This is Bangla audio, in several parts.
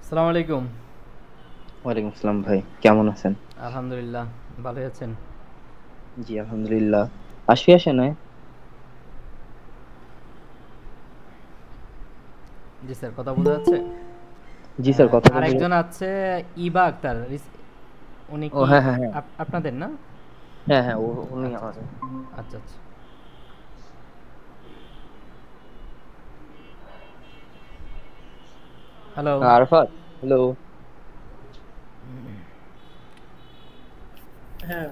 আসসালামু আলাইকুম। ওয়ালাইকুম আসসালাম ভাই, কেমন আছেন? আলহামদুলিল্লাহ, ভালোই আছেন? জি আলহামদুলিল্লাহ। আসি আসে নয়। জি স্যার, কথা বোঝা যাচ্ছে? জি স্যার, কথা বলতে আরেকজন আছে, ইবা আক্তার। উনি ও কি হ্যাঁ হ্যাঁ হ্যাঁ। আপনাদের না? হ্যাঁ হ্যাঁ, উনি আচ্ছা আচ্ছা আমাদের। আচ্ছা আচ্ছা। হ্যালো। আরফাত, হ্যালো। হ্যাঁ,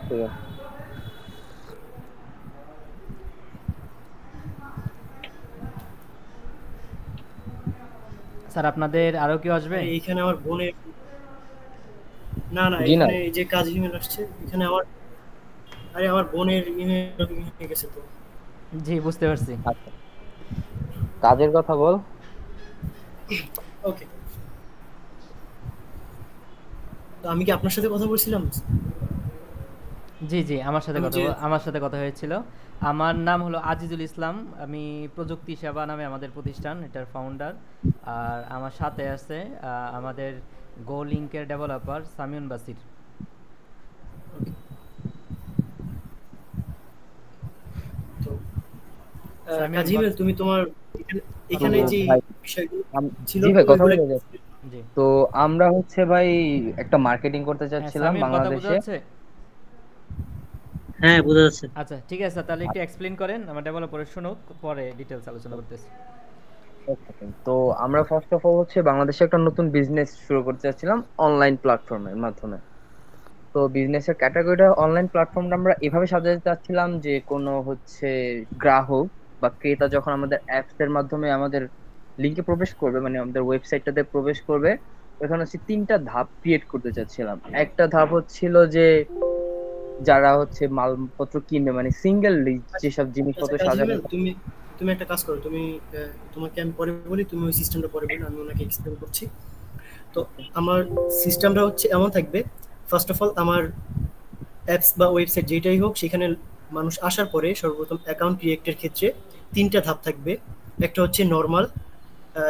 ঠিক আছে। স্যার, আপনাদের আরও কেউ আসবে? আরে এইখানে আমার বোনের, না না, জি না। এখানে এই যে কাজ ইমেল আসছে এখানে আমার, আরে আমার বোনের ইমেল হয়ে গেছে তো। জি, বুঝতে পারছি। আচ্ছা, কাজের কথা বল। ওকে, তো আমি কি আপনার সাথে কথা বলছিলাম? জি জি, আমি যে আমার সাথে কথা হয়েছিল। আমার নাম হলো আজিজুল ইসলাম। আমি প্রযুক্তি সেবা নামে আমাদের প্রতিষ্ঠান, এটার ফাউন্ডার। আর আমার সাথে আছে আমাদের গো লিঙ্কের ডেভেলপার সামিউন বাসির। ওকে, তো সামিউন কাজী ইমেল, কথা। তুমি তোমার এখানে তো এখানে যে ভাই, বিষয়গুলো ছিল জি ভাই, কথা ওইগুলো বলে একটু যাচ্ছি। explain করো। জি। তো আমরা হচ্ছে ভাই একটা মার্কেটিং করতে হ্যাঁ, চাচ্ছিলাম সামিউন কথা বোঝা বাংলাদেশে। যাচ্ছে? হ্যাঁ, বোঝা যাচ্ছে। আচ্ছা, ঠিক আছে স্যার, তাহলে একটু এক্সপ্লেন করেন, আমার ডেভেলপারের শুনুক, পরে ডিটেলস আলোচনা করতেছি। তো আমরা ফার্স্ট অফ অল হচ্ছে বাংলাদেশে একটা নতুন বিজনেস শুরু করতে চাচ্ছিলাম অনলাইন প্ল্যাটফর্মের মাধ্যমে। তো বিজনেসের ক্যাটাগরিটা অনলাইন প্ল্যাটফর্মটা আমরা এভাবে সাজাতে চাচ্ছিলাম যে কোনো হচ্ছে গ্রাহক বা ক্রেতা যখন আমাদের অ্যাপস এর মাধ্যমে আমাদের লিঙ্কে প্রবেশ করবে, মানে আমাদের ওয়েবসাইটটাতে প্রবেশ করবে, ওখানে হচ্ছে তিনটা ধাপ ক্রিয়েট করতে চাচ্ছিলাম। একটা ধাপ হচ্ছিল যে যারা হচ্ছে মালপত্র কিনবে, মানে সিঙ্গেল আচ্ছা যেসব আচ্ছা, জিনিসপত্র কাজী সাজানো। ইমেল, তুমি তুমি একটা কাজ করো, তুমি তোমাকে আমি পরে বলি, তুমি ওই সিস্টেমটা পরে বলো, আমি ওনাকে এক্সপ্লেন করছি। তো আমার সিস্টেমটা হচ্ছে এমন থাকবে। ফার্স্ট অফ অল, আমার অ্যাপস বা ওয়েবসাইট যেটাই হোক, সেখানে মানুষ আসার পরে সর্বপ্রথম অ্যাকাউন্ট ক্রিয়েটের ক্ষেত্রে তিনটা ধাপ থাকবে। একটা হচ্ছে নর্মাল,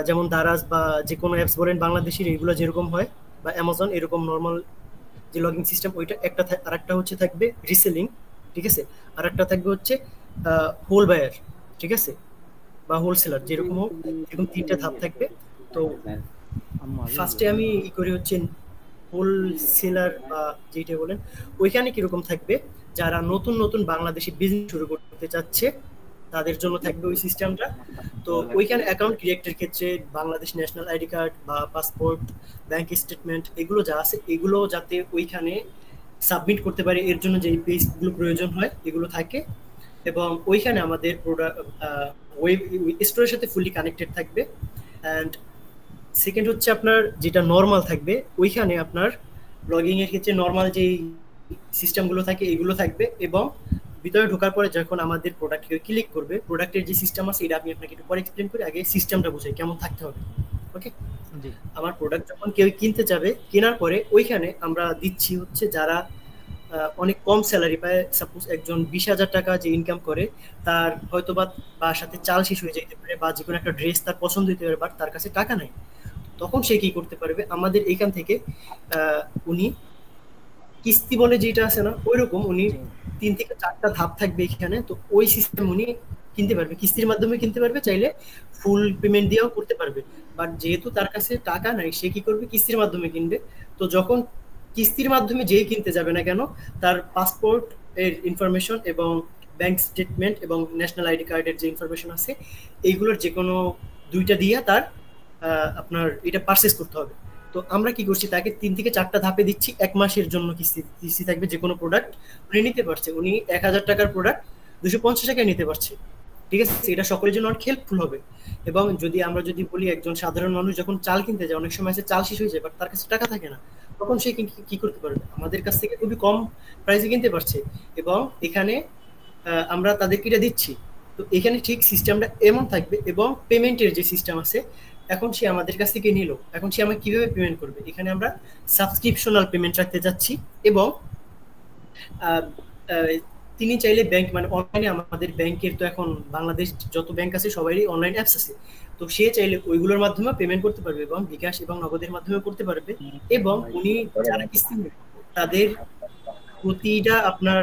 যেমন দারাজ বা যে কোনো অ্যাপস বলেন বাংলাদেশের এগুলো যেরকম হয়, বা অ্যামাজন এরকম নর্মাল যে লগইন সিস্টেম, ওইটা একটা। আর একটা হচ্ছে থাকবে রিসেলিং, ঠিক আছে। আর একটা থাকবে হচ্ছে হোল বায়ার, ঠিক আছে, বা হোলসেলার যেরকম হোক, এরকম তিনটা ধাপ থাকবে। তো ফার্স্টে আমি ই করি হচ্ছে হোলসেলার বা যেটা বলেন, ওইখানে কিরকম থাকবে, যারা নতুন নতুন বাংলাদেশি বিজনেস শুরু করতে চাচ্ছে তাদের জন্য থাকবে ওই সিস্টেমটা। তো ওইখানে অ্যাকাউন্ট ক্রিয়েটের ক্ষেত্রে বাংলাদেশ ন্যাশনাল আইডি কার্ড বা পাসপোর্ট, ব্যাংক স্টেটমেন্ট এগুলো যা আছে এগুলো যাতে ওইখানে সাবমিট করতে পারে, এর জন্য যে পেজগুলো প্রয়োজন হয় এগুলো থাকে। এবং ওইখানে আমাদের প্রোডাক্ট ওয়েব স্টোরের সাথে ফুললি কানেক্টেড থাকবে। অ্যান্ড সেকেন্ড হচ্ছে আপনার যেটা নর্মাল থাকবে, ওইখানে আপনার ব্লগিং এর ক্ষেত্রে নর্মাল যেই সিস্টেমগুলো থাকে এগুলো থাকবে। এবং ভিতরে ঢোকার পরে যখন আমাদের প্রোডাক্ট কেউ ক্লিক করবে, প্রোডাক্টের যে সিস্টেম আছে এটা আমি আপনাকে একটু পরে এক্সপ্লেন করি, আগে সিস্টেমটা বুঝাই কেমন থাকতে হবে। ওকে, জি আমার প্রোডাক্ট যখন কেউ কিনতে যাবে, কেনার পরে ওইখানে আমরা দিচ্ছি হচ্ছে যারা অনেক কম স্যালারি পায়, সাপোজ একজন 20,000 টাকা যে ইনকাম করে, তার হয়তো বা সাথে চাল শেষ হয়ে যেতে পারে, বা যে কোনো একটা ড্রেস তার পছন্দ হতে পারে, বাট তার কাছে টাকা নাই। তখন সে কি করতে পারবে, আমাদের এখান থেকে আহ, উনি কিস্তি বলে যেটা আছে না, ওইরকম উনি জি 3 থেকে 4টা ধাপ থাকবে এখানে। তো ওই সিস্টেম উনি কিনতে পারবে, কিস্তির মাধ্যমে কিনতে পারবে, চাইলে ফুল পেমেন্ট দিয়েও করতে পারবে। বাট যেহেতু তার কাছে টাকা নাই, সে কি করবে, কিস্তির মাধ্যমে কিনবে। তো যখন কিস্তির মাধ্যমে যেই কিনতে যাবে না কেন, তার পাসপোর্ট এর ইনফরমেশন এবং ব্যাংক স্টেটমেন্ট এবং ন্যাশনাল আইডি কার্ডের যে ইনফরমেশন আছে, এইগুলোর যে কোনো দুইটা দিয়ে তার আপনার এটা পারচেস করতে হবে। তো আমরা কি করছি, তাকে 3 থেকে 4টা ধাপে দিচ্ছি। 1 মাসের জন্য কিস্তি কিস্তি থাকবে, যে কোনো প্রোডাক্ট উনি নিতে পারছে, উনি 1,000 টাকার প্রোডাক্ট 250 টাকায় নিতে পারছে, ঠিক আছে। এটা সকলের জন্য অনেক হেল্পফুল হবে। এবং যদি আমরা যদি বলি, একজন সাধারণ মানুষ যখন চাল কিনতে যায়, অনেক সময় আছে চাল শেষ হয়ে যায় বাট তার কাছে টাকা থাকে না, তখন সে কি করতে পারবে, আমাদের কাছ থেকে খুবই কম প্রাইসে কিনতে পারছে। এবং এখানে আমরা তাদেরকে এটা দিচ্ছি। তো এখানে ঠিক সিস্টেমটা এমন থাকবে। এবং পেমেন্টের যে সিস্টেম আছে, এখন সে আমাদের কাছ থেকে নিল, এখন সে আমাকে কিভাবে পেমেন্ট করবে, এখানে আমরা সাবস্ক্রিপশনাল পেমেন্ট রাখতে যাচ্ছি। এবং তিনি চাইলে ব্যাংক মানে অনলাইনে আমাদের ব্যাংকের তো এখন বাংলাদেশ যত ব্যাংক আছে সবারই অনলাইন অ্যাপস আছে, তো সে চাইলে ওইগুলোর মাধ্যমে পেমেন্ট করতে পারবে এবং বিকাশ এবং নগদের মাধ্যমে করতে পারবে। এবং উনি যারা কিস্তি নেবে তাদের প্রতিটা আপনার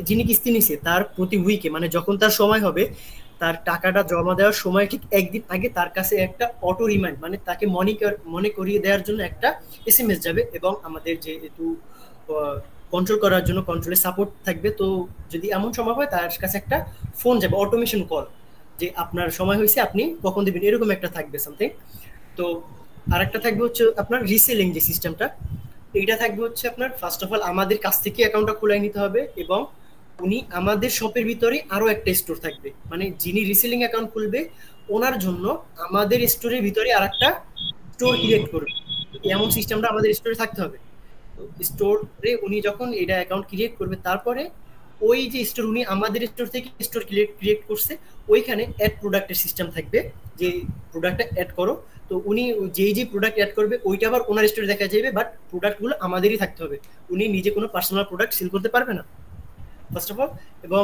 যিনি কিস্তি নিছে তার প্রতি উইকে মানে যখন তার সময় হবে তার টাকাটা জমা দেওয়ার সময় ঠিক একদিন আগে তার কাছে একটা অটো রিমাইন্ড মানে তাকে মনে করিয়ে দেওয়ার জন্য একটা এসএমএস যাবে। এবং আমাদের যেহেতু কন্ট্রোল করার জন্য কন্ট্রোলের সাপোর্ট থাকবে, তো যদি এমন সম্ভব হয় তার কাছে একটা ফোন যাবে অটোমেশন কল যে আপনার সময় হয়েছে আপনি কখন দেবেন, এরকম একটা থাকবে সামথিং। তো আরেকটা থাকবে হচ্ছে আপনার রিসেলিং যে সিস্টেমটা, এইটা থাকবে হচ্ছে আপনার ফার্স্ট অফ অল আমাদের কাছ থেকে অ্যাকাউন্টটা খোলাই নিতে হবে এবং উনি আমাদের শপের ভিতরে আরো একটা স্টোর থাকবে, মানে যিনি রিসেলিং অ্যাকাউন্ট খুলবে ওনার জন্য আমাদের স্টোরের ভিতরে আরেকটা স্টোর ক্রিয়েট করবে। এমন সিস্টেমটা আমাদের স্টোরে থাকতে হবে। স্টোরে উনি যখন এটা অ্যাকাউন্ট ক্রিয়েট করবে তারপরে ওই যে স্টোর উনি আমাদের স্টোর থেকে স্টোর ক্রিয়েট করছে ওইখানে অ্যাড প্রোডাক্টের সিস্টেম থাকবে যে প্রোডাক্টটা অ্যাড করো, তো উনি যেই যে প্রোডাক্ট অ্যাড করবে ওইটা আবার ওনার স্টোরে দেখা যাবে, বাট প্রোডাক্টগুলো আমাদেরই থাকতে হবে, উনি নিজে কোনো পার্সোনাল প্রোডাক্ট সেল করতে পারবে না ফার্স্ট অফ অল। এবং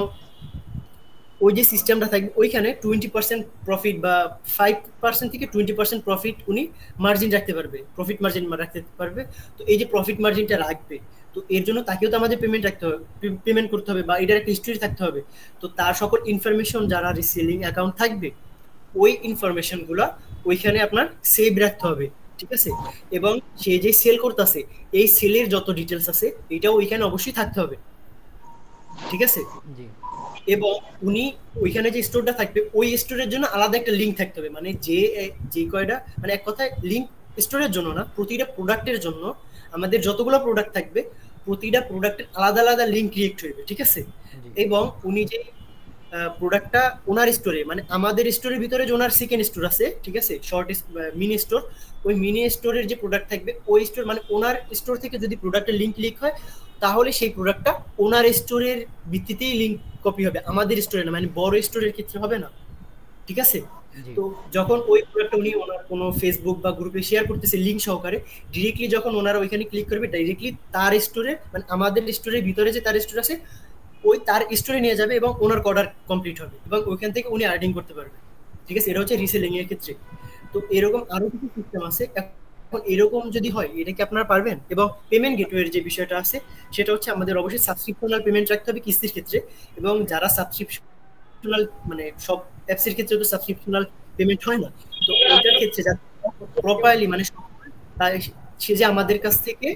ওই যে সিস্টেমটা থাকবে ওইখানে 20% প্রফিট বা 5% থেকে 20% প্রফিট উনি মার্জিন রাখতে পারবে, প্রফিট মার্জিন রাখতে পারবে। তো এই যে প্রফিট মার্জিনটা রাখবে তো এর জন্য তাকেও তো আমাদের পেমেন্ট রাখতে হবে, পেমেন্ট করতে হবে বা এটার একটা হিস্ট্রি থাকতে হবে। তো তার সকল ইনফরমেশন যারা রিসেলিং অ্যাকাউন্ট থাকবে ওই ইনফরমেশনগুলো ওইখানে আপনার সেভ রাখতে হবে, ঠিক আছে। এবং সে যে সেল করতেছে এই সেলের যত ডিটেলস আছে এটাও ওইখানে অবশ্যই থাকতে হবে, ঠিক আছে। জি এবং উনি ওইখানে যে স্টোরটা থাকবে ওই স্টোরের জন্য আলাদা একটা লিঙ্ক থাকতে হবে, মানে যে কয়টা মানে এক কথায় লিঙ্ক স্টোরের জন্য না, প্রতিটা প্রোডাক্টের জন্য আমাদের যতগুলো প্রোডাক্ট থাকবে প্রতিটা প্রোডাক্টের আলাদা আলাদা লিঙ্ক ক্রিয়েট হইবে, ঠিক আছে। এবং উনি যে প্রোডাক্টটা ওনার স্টোরে মানে আমাদের স্টোরের ভিতরে যে ওনার সেকেন্ড স্টোর আছে, ঠিক আছে, শর্ট মিনি স্টোর, ওই মিনি স্টোরের যে প্রোডাক্ট থাকবে ওই স্টোর মানে ওনার স্টোর থেকে যদি প্রোডাক্টের লিঙ্ক ক্লিক হয় তাহলে সেই প্রোডাক্টটা ওনার স্টোরের ভিত্তিতেই লিঙ্ক কপি হবে, আমাদের স্টোরে না, মানে বড় স্টোরের ক্ষেত্রে হবে না, ঠিক আছে। তো যখন ওই প্রোডাক্টটা উনি ওনার কোনো ফেসবুক বা গ্রুপে শেয়ার করতেছে লিঙ্ক সহকারে, ডিরেক্টলি যখন ওনারা ওইখানে ক্লিক করবে ডাইরেক্টলি তার স্টোরে মানে আমাদের স্টোরের ভিতরে যে তার স্টোর আছে ওই তার স্টোরে নিয়ে যাবে এবং ওনার অর্ডার কমপ্লিট হবে এবং ওইখান থেকে উনি আর্নিং করতে পারবে, ঠিক আছে। এটা হচ্ছে রিসেলিং এর ক্ষেত্রে। তো এরকম আরো কিছু সিস্টেম আছে। এখন এরকম যদি হয় এটা কি আপনারা পারবেন? এবং পেমেন্ট গেটওয়ের যে বিষয়টা আছে সেটা হচ্ছে আমাদের অবশ্যই সাবস্ক্রিপশনাল পেমেন্ট রাখতে হবে কিস্তির ক্ষেত্রে, এবং যারা সাবস্ক্রিপশনাল মানে সব অ্যাপসের ক্ষেত্রে তো সাবস্ক্রিপশনাল পেমেন্ট হয় না, তো ওইটার ক্ষেত্রে যারা প্রপারলি মানে সে যে আমাদের কাছ থেকে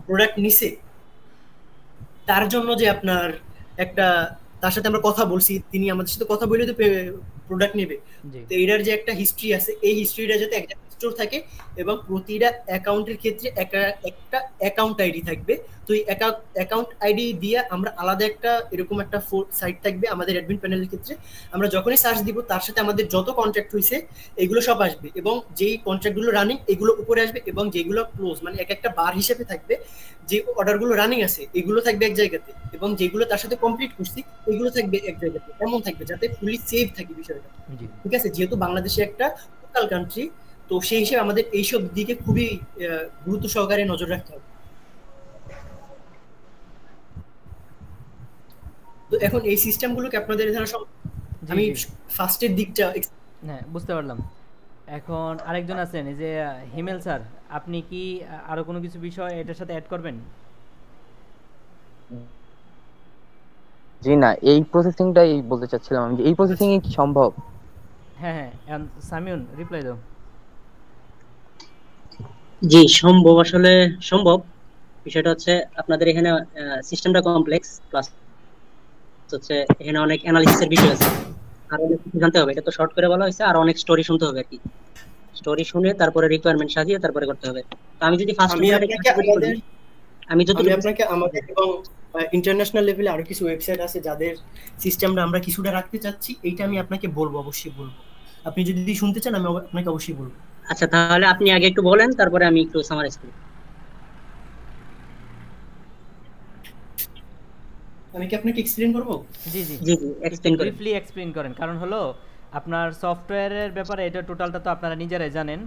প্রোডাক্ট নিছে তার জন্য যে আপনার একটা তার সাথে আমরা কথা বলছি, তিনি আমাদের সাথে কথা বলে তো প্রোডাক্ট নেবে, তো এটার যে একটা হিস্ট্রি আছে এই হিস্ট্রিটা যাতে একটা স্টোর থাকে এবং প্রতিটা অ্যাকাউন্টের ক্ষেত্রে একটা অ্যাকাউন্ট আইডি থাকবে। তো এই অ্যাকাউন্ট আইডি দিয়ে আমরা আলাদা একটা এরকম একটা সাইট থাকবে আমাদের অ্যাডমিন প্যানেলের ক্ষেত্রে, আমরা যখনই সার্চ দিব তার সাথে আমাদের যত কন্ট্রাক্ট হয়েছে এগুলো সব আসবে এবং যেই কন্ট্রাক্টগুলো রানিং এগুলো উপরে আসবে এবং যেগুলো ক্লোজ মানে একটা বার হিসেবে থাকবে, যে অর্ডারগুলো রানিং আছে এগুলো থাকবে এক জায়গাতে এবং যেগুলো তার সাথে কমপ্লিট করছি এগুলো থাকবে এক জায়গাতে, এমন থাকবে যাতে ফুলি সেভ থাকে বিষয়টা, ঠিক আছে। যেহেতু বাংলাদেশে একটা লোকাল কান্ট্রি তো সেই হিসেবে আমাদের এইসব দিকে খুবই গুরুত্ব সহকারে নজর রাখতে হবে। তো এখন এই সিস্টেমগুলোকে আপনাদের এখানে আমি ফার্স্টের দিকটা হ্যাঁ বুঝতে পারলাম। এখন আরেকজন আছেন এই যে হিমেল স্যার, আপনি কি আরো কোনো কিছু বিষয় এটার সাথে অ্যাড করবেন? জি না, এই প্রসেসিংটাই বলতে চাচ্ছিলাম আমি যে এই প্রসেসিং এ কি সম্ভব? হ্যাঁ হ্যাঁ সামিউন রিপ্লাই দাও। জি সম্ভব, আসলে সম্ভব। বিষয়টা হচ্ছে আপনাদের এখানে সিস্টেমটা কমপ্লেক্স, প্লাস হচ্ছে এখানে অনেক অ্যানালিসিসের বিষয় আছে, আর অনেক কিছু জানতে হবে। এটা তো শর্ট করে বলা হয়েছে, আর অনেক স্টোরি শুনতে হবে আর কি। স্টোরি শুনে তারপরে রিকোয়ারমেন্ট সাজিয়ে তারপরে করতে হবে। তো আমি যদি ফার্স্ট আমি আপনাকে আমাদের এবং ইন্টারন্যাশনাল লেভেলে আরো কিছু ওয়েবসাইট আছে যাদের সিস্টেমটা আমরা কিছুটা রাখতে চাচ্ছি, এইটা আমি আপনাকে বলবো, অবশ্যই বলবো। আপনি যদি শুনতে চান আমি আপনাকে অবশ্যই বলবো। আচ্ছা তাহলে আপনি আগে একটু বলেন, তারপরে আমি একটু সামারাইজ করি। আমি কি আপনাকে এক্সপ্লেইন করব? জি জি জি এক্সপ্লেইন করেন, ব্রিফলি এক্সপ্লেইন করেন। কারণ হলো আপনার সফটওয়্যারের ব্যাপারে এটা টোটালটা তো আপনারা নিজেরাই জানেন।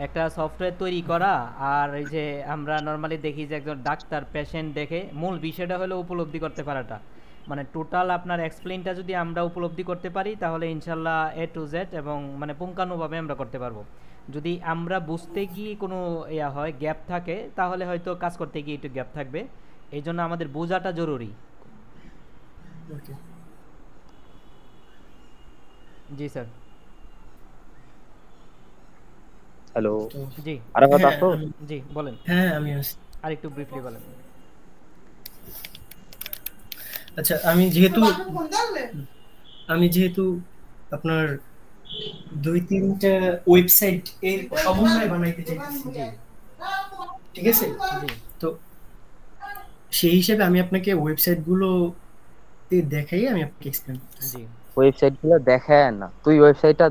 একটা সফটওয়্যার তৈরি করা আর এই যে আমরা নরমালি দেখি যে একজন ডাক্তার পেশেন্ট দেখে মূল বিষয়টা হলো উপলব্ধি করতে পারাটা। মানে টোটাল আপনার এক্সপ্লেইনটা যদি আমরা উপলব্ধি করতে পারি তাহলে ইনশাল্লাহ এ টু জেড এবং মানে পুঙ্খানুভাবে আমরা করতে পারবো। যদি আমরা বুঝতে গিয়ে কোনো ইয়া হয়, গ্যাপ থাকে, তাহলে হয়তো কাজ করতে গিয়ে একটু গ্যাপ থাকবে। এই জন্য আমাদের বোঝাটা জরুরি। ওকে, জি স্যার। হ্যালো, তো জি আরাফাত হ্যাঁ আছো? জি বলেন, হ্যাঁ আমি আছি। আর একটু ব্রিফলি বলেন। আচ্ছা, আমি যেহেতু আপনার 2-3টা ওয়েবসাইট এর সমন্বয় বানাইতে চাইতেছি, জি ঠিক আছে? জি তো সেই হিসেবে আমি আপনাকে ওয়েবসাইট গুলো দেখাই, আমি আপনাকে এক্সপ্লেন করতেছি। জি ওয়েবসাইট গুলো দেখায় না, তুই ওয়েবসাইটটা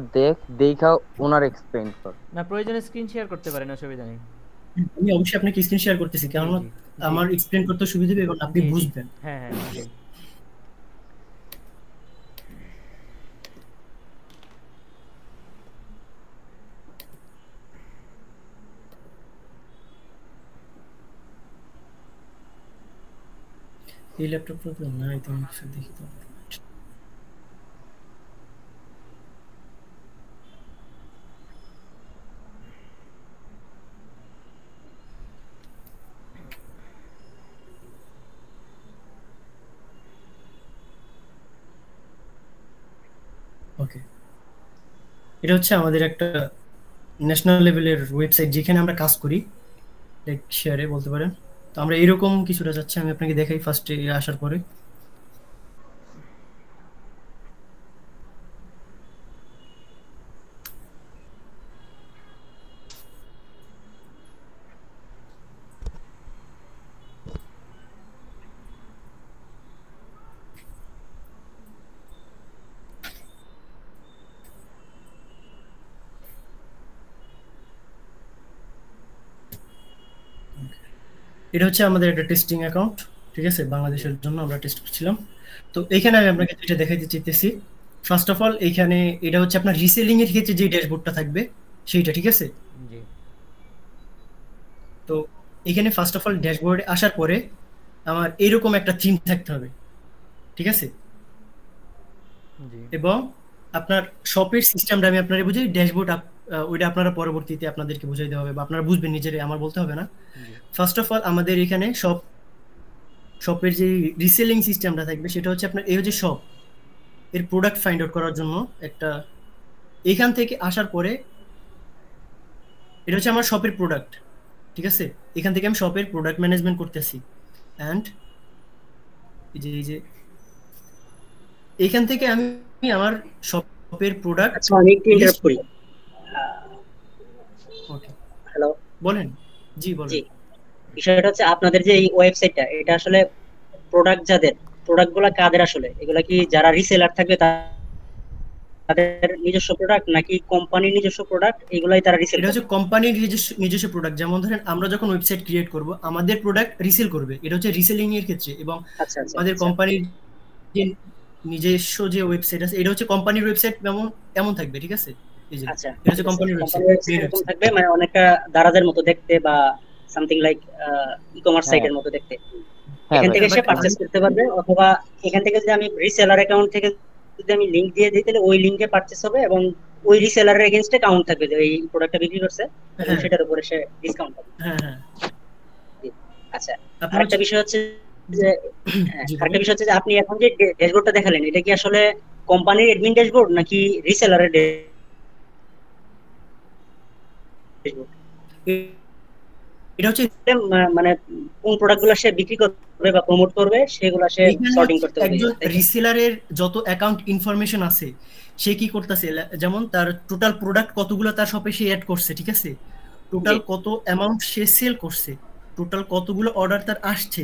দেখা ওনার এক্সপ্লেইন কর। না, প্রয়োজনে স্ক্রিন শেয়ার করতে পারেন, অসুবিধা নেই। আমি অবশ্যই আপনাকে স্ক্রিন শেয়ার করতেছি, জি কারণ জি আমার এক্সপ্লেন করতে সুবিধা হবে এবং আপনি জি জি বুঝবেন। হ্যাঁ হ্যাঁ জি এই ল্যাপটপটা তো নাই, তো আমি কিছু দেখি তো। ওকে, এটা হচ্ছে আমাদের একটা ন্যাশনাল লেভেলের ওয়েবসাইট যেখানে আমরা কাজ করি, লাইক শেয়ারে বলতে পারেন। তো আমরা এরকম কিছুটা যাচ্ছে, আমি আপনাকে দেখাই ফার্স্টে আসার পরে। এটা হচ্ছে আমাদের একটা টেস্টিং অ্যাকাউন্ট, ঠিক আছে? বাংলাদেশের জন্য আমরা টেস্ট করছিলাম। তো এখানে আমি আপনাকে যেটা দেখাইতে চাইতেছি, ফার্স্ট অফ অল এইখানে এটা হচ্ছে আপনার রিসেলিং এর ক্ষেত্রে যে ড্যাশবোর্ডটা থাকবে সেইটা, ঠিক আছে? জি তো এখানে ফার্স্ট অফ অল ড্যাশবোর্ডে আসার পরে আমার এরকম একটা থিম থাকতে হবে, ঠিক আছে? জি এবং আপনার শপের সিস্টেমটা আমি আপনারা বুঝাই, ড্যাশবোর্ড ওইটা আপনারা পরবর্তীতে আপনাদেরকে বুঝাই দেওয়া হবে বা আপনারা বুঝবেন নিজেরাই, আমার বলতে হবে না। জি ফার্স্ট অফ অল আমাদের এখানে শপের যে রিসেলিং সিস্টেমটা থাকবে সেটা হচ্ছে আপনার এই হচ্ছে শপ এর প্রোডাক্ট ফাইন্ড আউট করার জন্য একটা, এখান থেকে আসার পরে এটা হচ্ছে আমার শপের প্রোডাক্ট, ঠিক আছে? এখান থেকে আমি শপের প্রোডাক্ট ম্যানেজমেন্ট করতেছি। অ্যান্ড এই যে এখান থেকে আমি আমার শপের প্রোডাক্ট আচ্ছা, আমি একটু ইন্টারাপ্ট করি। ওকে, হ্যালো। বলেন। জি জি, বলেন। বিষয়টা হচ্ছে আপনাদের যে এই ওয়েবসাইটটা, এটা আসলে প্রোডাক্ট যাদের, প্রোডাক্টগুলো কাদের আসলে? এগুলা কি যারা রিসেলার থাকবে তাদের নিজস্ব প্রোডাক্ট, নাকি কোম্পানির নিজস্ব প্রোডাক্ট? এগুলাই তারা রিসেল এটা করে? হচ্ছে কোম্পানির নিজস্ব প্রোডাক্ট। যেমন ধরেন আমরা যখন ওয়েবসাইট ক্রিয়েট করব আমাদের প্রোডাক্ট রিসেল করবে, এটা হচ্ছে রিসেলিং এর ক্ষেত্রে। এবং আচ্ছা আচ্ছা আমাদের আচ্ছা কোম্পানির যে নিজস্ব যে ওয়েবসাইট আছে এটা হচ্ছে কোম্পানির ওয়েবসাইট, এমন এমন থাকবে, ঠিক আছে? এই যে আচ্ছা। এটা হচ্ছে কোম্পানির কোম্পানির ওয়েবসাইট, ওয়েবসাইট এরকম থাকবে, মানে অনেকটা দারাজের মতো দেখতে বা সামথিং লাইক ই-কমার্স হ্যাঁ সাইটের মতো দেখতে। হ্যাঁ এখান ভাই, থেকে সে বাট পারচেজ করতে পারবে, অথবা এখান থেকে যদি আমি রিসেলার অ্যাকাউন্ট থেকে যদি আমি লিংক দিয়ে দিই, তাহলে ওই লিংকে পারচেজ হবে এবং ওই রিসেলারের এগেইনস্টে কাউন্ট থাকবে যে এই প্রোডাক্টটা বিক্রি করছে, এবং হ্যাঁ সেটার উপরে সে ডিসকাউন্ট পাবে। হ্যাঁ হ্যাঁ আচ্ছা, আপনার আরেকটা হচ্ছে বিষয় হচ্ছে যে জি আরেকটা বলেন। বিষয় হচ্ছে যে আপনি এখন যে ড্যাশবোর্ডটা দেখালেন, এটা কি আসলে কোম্পানির অ্যাডমিন ড্যাশবোর্ড নাকি রিসেলারের ড্যাশবোর্ড? এটা হচ্ছে মানে কোন প্রোডাক্টগুলো সে বিক্রি করবে বা প্রমোট করবে সেগুলো সে এখানে সর্টিং করতে হবে, একজন তাই তো? রিসেলারের যত অ্যাকাউন্ট ইনফরমেশন আছে সে কি করতেছে, যেমন তার টোটাল প্রোডাক্ট কতগুলো তার শপে সে অ্যাড করছে, ঠিক আছে? টোটাল জি কত অ্যামাউন্ট সে সেল করছে, টোটাল কতগুলো অর্ডার তার আসছে,